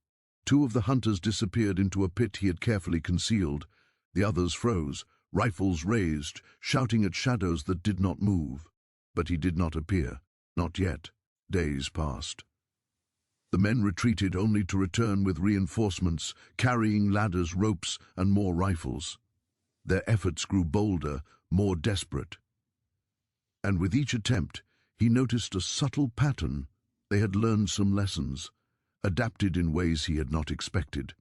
Two of the hunters disappeared into a pit he had carefully concealed. The others froze, rifles raised, shouting at shadows that did not move. But he did not appear. Not yet. Days passed. The men retreated only to return with reinforcements, carrying ladders, ropes, and more rifles. Their efforts grew bolder, more desperate. And with each attempt, he noticed a subtle pattern. They had learned some lessons, adapted in ways he had not expected.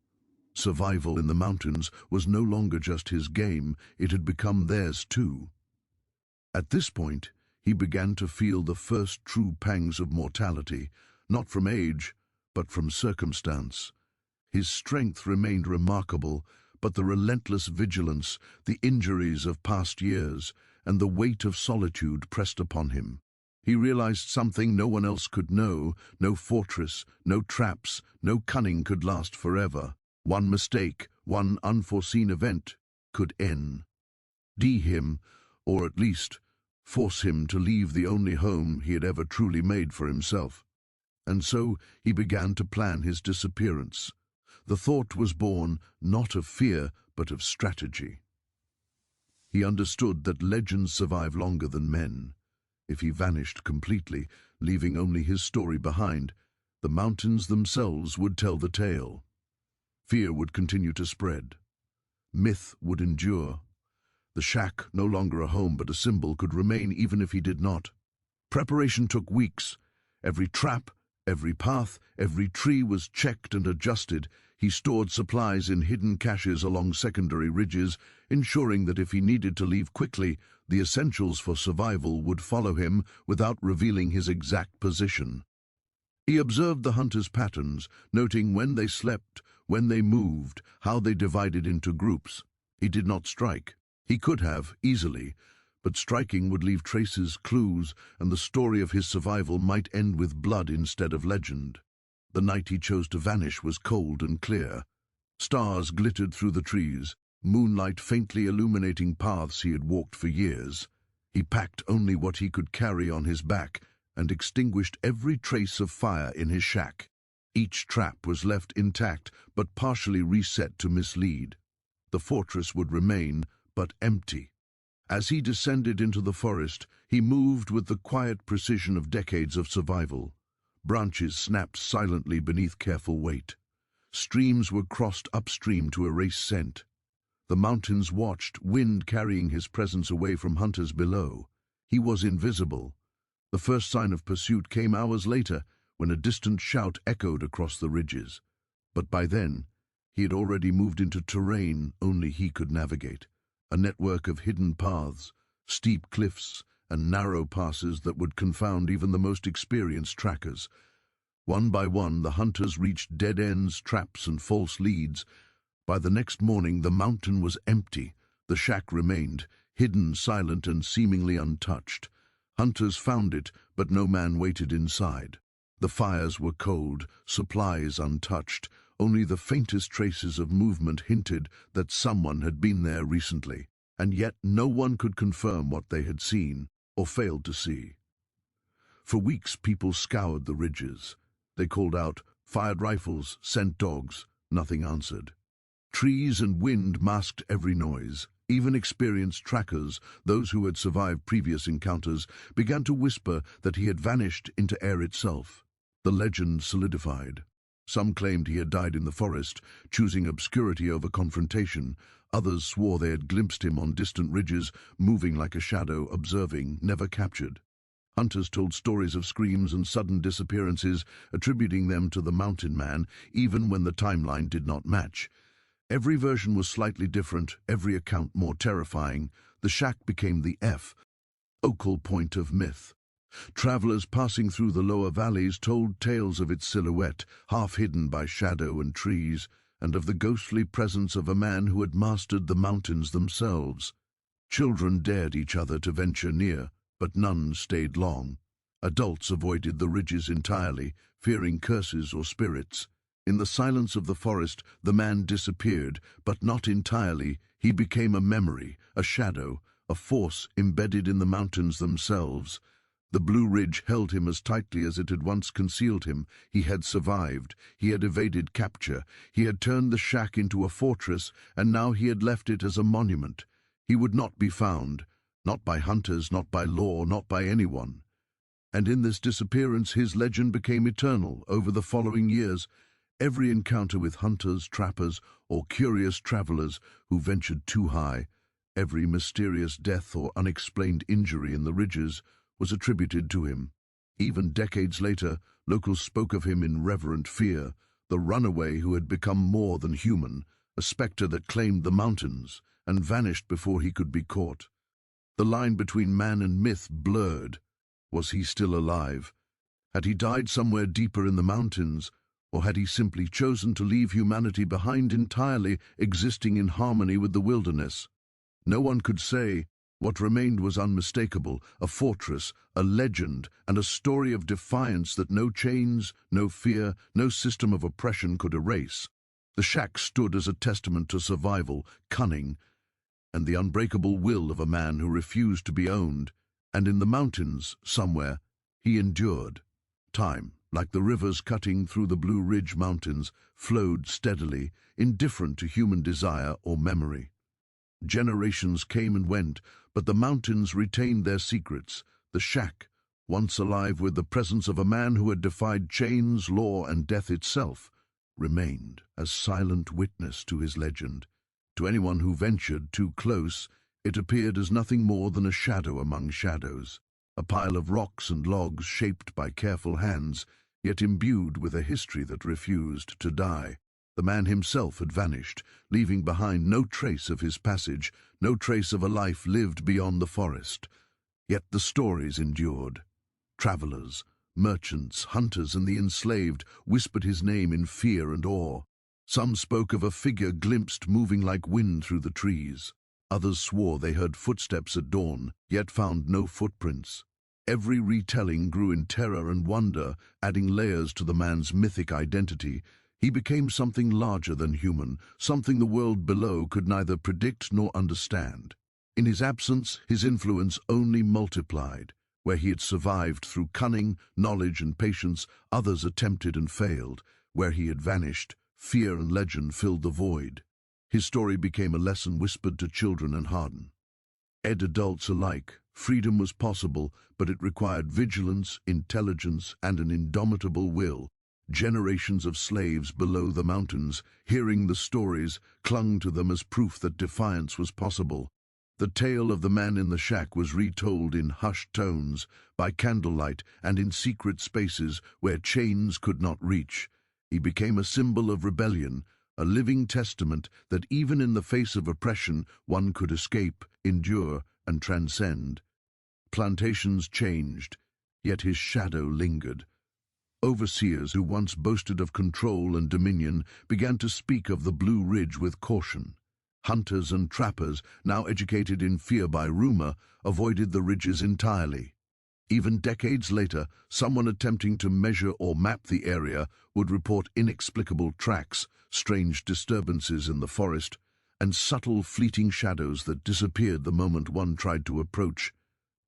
Survival in the mountains was no longer just his game, it had become theirs too. At this point, he began to feel the first true pangs of mortality, not from age, but from circumstance. His strength remained remarkable, but the relentless vigilance, the injuries of past years, and the weight of solitude pressed upon him. He realized something no one else could know: no fortress, no traps, no cunning could last forever. One mistake, one unforeseen event could end him, or at least force him to leave the only home he had ever truly made for himself. And so he began to plan his disappearance. The thought was born not of fear, but of strategy. He understood that legends survive longer than men. If he vanished completely, leaving only his story behind, the mountains themselves would tell the tale. Fear would continue to spread. Myth would endure. The shack, no longer a home but a symbol, could remain even if he did not. Preparation took weeks. Every trap, every path, every tree was checked and adjusted. He stored supplies in hidden caches along secondary ridges, ensuring that if he needed to leave quickly, the essentials for survival would follow him without revealing his exact position. He observed the hunters' patterns, noting when they slept, when they moved, how they divided into groups. He did not strike. He could have, easily, but striking would leave traces, clues, and the story of his survival might end with blood instead of legend. The night he chose to vanish was cold and clear. Stars glittered through the trees, moonlight faintly illuminating paths he had walked for years. He packed only what he could carry on his back and extinguished every trace of fire in his shack. Each trap was left intact but partially reset to mislead. The fortress would remain, but empty. As he descended into the forest, he moved with the quiet precision of decades of survival. Branches snapped silently beneath careful weight. Streams were crossed upstream to erase scent. The mountains watched, wind carrying his presence away from hunters below. He was invisible. The first sign of pursuit came hours later, when a distant shout echoed across the ridges. But by then, he had already moved into terrain only he could navigate. A network of hidden paths, steep cliffs, and narrow passes that would confound even the most experienced trackers. One by one, the hunters reached dead ends, traps, and false leads. By the next morning, the mountain was empty. The shack remained, hidden, silent, and seemingly untouched. Hunters found it, but no man waited inside. The fires were cold, supplies untouched. Only the faintest traces of movement hinted that someone had been there recently, and yet no one could confirm what they had seen, or failed to see. For weeks people scoured the ridges. They called out, fired rifles, sent dogs. Nothing answered. Trees and wind masked every noise. Even experienced trackers, those who had survived previous encounters, began to whisper that he had vanished into air itself. The legend solidified. Some claimed he had died in the forest, choosing obscurity over confrontation. Others swore they had glimpsed him on distant ridges, moving like a shadow, observing, never captured. Hunters told stories of screams and sudden disappearances, attributing them to the mountain man, even when the timeline did not match. Every version was slightly different, every account more terrifying. The shack became the focal point of myth. Travelers passing through the lower valleys told tales of its silhouette, half hidden by shadow and trees, and of the ghostly presence of a man who had mastered the mountains themselves. Children dared each other to venture near, but none stayed long. Adults avoided the ridges entirely, fearing curses or spirits. In the silence of the forest, the man disappeared, but not entirely. He became a memory, a shadow, a force embedded in the mountains themselves. The Blue Ridge held him as tightly as it had once concealed him. He had survived. He had evaded capture. He had turned the shack into a fortress, and now he had left it as a monument. He would not be found, not by hunters, not by law, not by anyone. And in this disappearance, his legend became eternal. Over the following years, every encounter with hunters, trappers, or curious travelers who ventured too high, every mysterious death or unexplained injury in the ridges, was attributed to him. Even decades later, locals spoke of him in reverent fear, the runaway who had become more than human, a specter that claimed the mountains and vanished before he could be caught. The line between man and myth blurred. Was he still alive? Had he died somewhere deeper in the mountains, or had he simply chosen to leave humanity behind entirely, existing in harmony with the wilderness? No one could say, What remained was unmistakable, a fortress, a legend, and a story of defiance that no chains, no fear, no system of oppression could erase. The shack stood as a testament to survival, cunning, and the unbreakable will of a man who refused to be owned. And in the mountains, somewhere, he endured. Time, like the rivers cutting through the Blue Ridge Mountains, flowed steadily, indifferent to human desire or memory. Generations came and went, but the mountains retained their secrets. The shack, once alive with the presence of a man who had defied chains, law, and death itself, remained as silent witness to his legend. To anyone who ventured too close, it appeared as nothing more than a shadow among shadows, a pile of rocks and logs shaped by careful hands, yet imbued with a history that refused to die. The man himself had vanished, leaving behind no trace of his passage, no trace of a life lived beyond the forest. Yet the stories endured. Travelers, merchants, hunters, and the enslaved whispered his name in fear and awe. Some spoke of a figure glimpsed moving like wind through the trees. Others swore they heard footsteps at dawn, yet found no footprints. Every retelling grew in terror and wonder, adding layers to the man's mythic identity. He became something larger than human, something the world below could neither predict nor understand. In his absence, his influence only multiplied. Where he had survived through cunning, knowledge, and patience, others attempted and failed. Where he had vanished, fear and legend filled the void. His story became a lesson whispered to children and hardened adults alike. Freedom was possible, but it required vigilance, intelligence, and an indomitable will. Generations of slaves below the mountains, hearing the stories, clung to them as proof that defiance was possible. The tale of the man in the shack was retold in hushed tones, by candlelight, and in secret spaces where chains could not reach. He became a symbol of rebellion, a living testament that even in the face of oppression one could escape, endure, and transcend. Plantations changed, yet his shadow lingered. Overseers who once boasted of control and dominion began to speak of the Blue Ridge with caution. Hunters and trappers, now educated in fear by rumor, avoided the ridges entirely. Even decades later, someone attempting to measure or map the area would report inexplicable tracks, strange disturbances in the forest, and subtle fleeting shadows that disappeared the moment one tried to approach.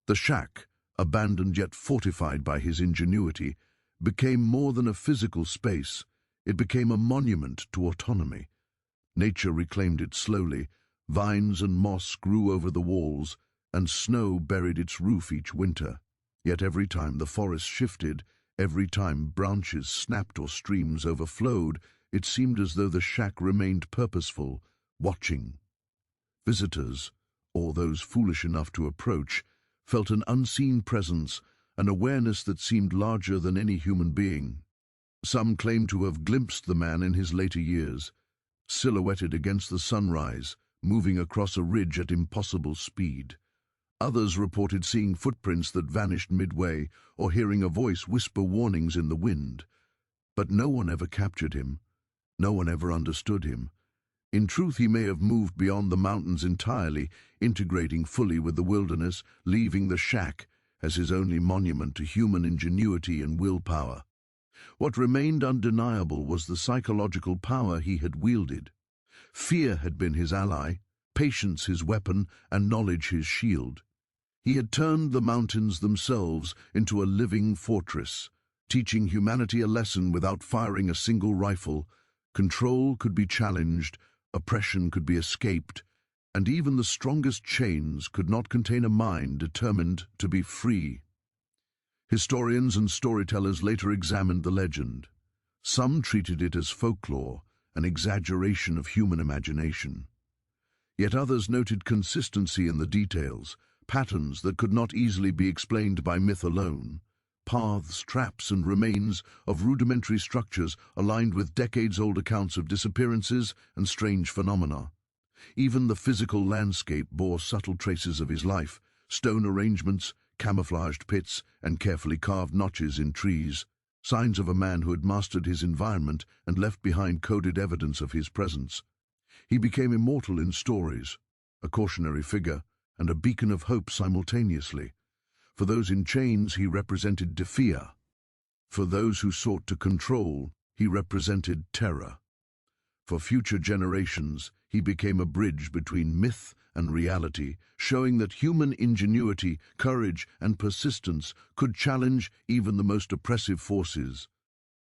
The shack, abandoned yet fortified by his ingenuity, became more than a physical space. It became a monument to autonomy. Nature reclaimed it slowly. Vines and moss grew over the walls, and snow buried its roof each winter. Yet every time the forest shifted, every time branches snapped or streams overflowed, it seemed as though the shack remained purposeful, watching. Visitors, or those foolish enough to approach, felt an unseen presence, an awareness that seemed larger than any human being. Some claimed to have glimpsed the man in his later years, silhouetted against the sunrise, moving across a ridge at impossible speed. Others reported seeing footprints that vanished midway, or hearing a voice whisper warnings in the wind. But no one ever captured him. No one ever understood him. In truth, he may have moved beyond the mountains entirely, integrating fully with the wilderness, leaving the shack as his only monument to human ingenuity and willpower. What remained undeniable was the psychological power he had wielded. Fear had been his ally, patience his weapon, and knowledge his shield. He had turned the mountains themselves into a living fortress, teaching humanity a lesson without firing a single rifle. Control could be challenged, oppression could be escaped, and even the strongest chains could not contain a mind determined to be free. Historians and storytellers later examined the legend. Some treated it as folklore, an exaggeration of human imagination. Yet others noted consistency in the details, patterns that could not easily be explained by myth alone. Paths, traps, and remains of rudimentary structures aligned with decades-old accounts of disappearances and strange phenomena. Even the physical landscape bore subtle traces of his life: stone arrangements, camouflaged pits, and carefully carved notches in trees, signs of a man who had mastered his environment and left behind coded evidence of his presence. He became immortal in stories, a cautionary figure, and a beacon of hope simultaneously. For those in chains, he represented fear. For those who sought to control, he represented terror. For future generations, he became a bridge between myth and reality, showing that human ingenuity, courage, and persistence could challenge even the most oppressive forces.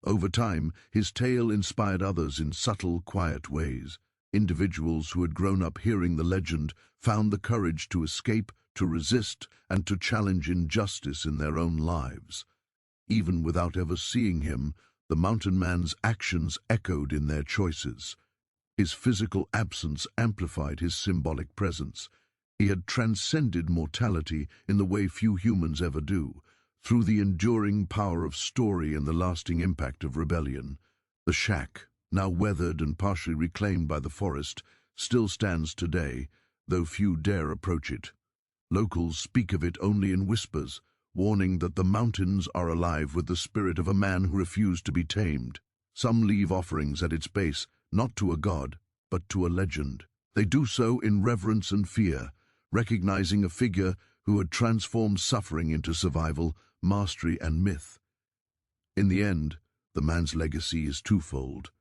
Over time, his tale inspired others in subtle, quiet ways. Individuals who had grown up hearing the legend found the courage to escape, to resist, and to challenge injustice in their own lives. Even without ever seeing him, the mountain man's actions echoed in their choices. His physical absence amplified his symbolic presence. He had transcended mortality in the way few humans ever do, through the enduring power of story and the lasting impact of rebellion. The shack, now weathered and partially reclaimed by the forest, still stands today, though few dare approach it. Locals speak of it only in whispers, warning that the mountains are alive with the spirit of a man who refused to be tamed. Some leave offerings at its base, not to a god, but to a legend. They do so in reverence and fear, recognizing a figure who had transformed suffering into survival, mastery, and myth. In the end, the man's legacy is twofold.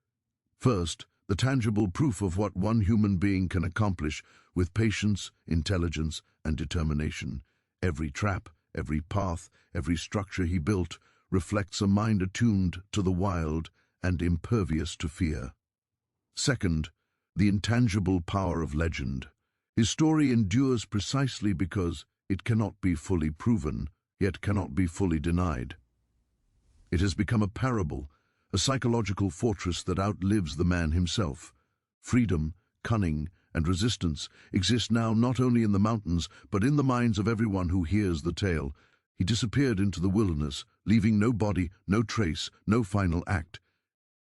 First, the tangible proof of what one human being can accomplish with patience, intelligence, and determination. Every trap, every path, every structure he built reflects a mind attuned to the wild and impervious to fear. Second, the intangible power of legend. His story endures precisely because it cannot be fully proven, yet cannot be fully denied. It has become a parable, a psychological fortress that outlives the man himself. Freedom, cunning, and resistance exist now not only in the mountains, but in the minds of everyone who hears the tale. He disappeared into the wilderness, leaving no body, no trace, no final act.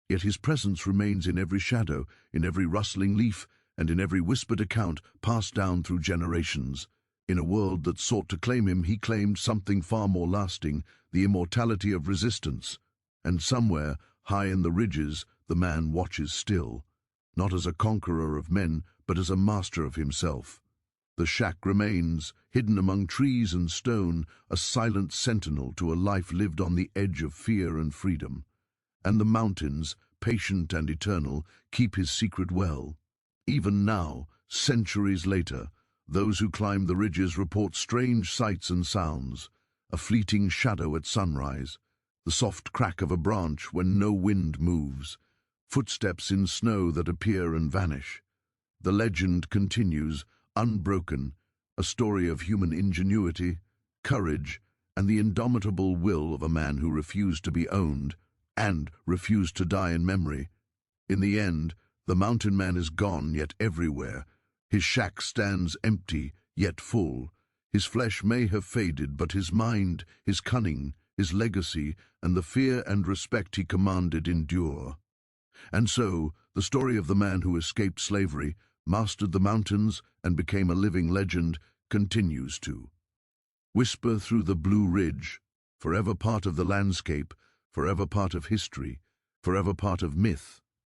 Yet his presence remains in every shadow, in every rustling leaf, and in every whispered account passed down through generations. In a world that sought to claim him, he claimed something far more lasting, the immortality of resistance. And somewhere, high in the ridges, the man watches still, not as a conqueror of men, but as a master of himself. The shack remains, hidden among trees and stone, a silent sentinel to a life lived on the edge of fear and freedom. And the mountains, patient and eternal, keep his secret well. Even now, centuries later, those who climb the ridges report strange sights and sounds: a fleeting shadow at sunrise, the soft crack of a branch when no wind moves, footsteps in snow that appear and vanish. The legend continues, unbroken, a story of human ingenuity, courage, and the indomitable will of a man who refused to be owned and refused to die in memory. In the end, the mountain man is gone, yet everywhere. His shack stands empty, yet full. His flesh may have faded, but his mind, his cunning, his legacy, and the fear and respect he commanded endure. And so, the story of the man who escaped slavery, mastered the mountains, and became a living legend continues to whisper through the Blue Ridge, forever part of the landscape, forever part of history, forever part of myth.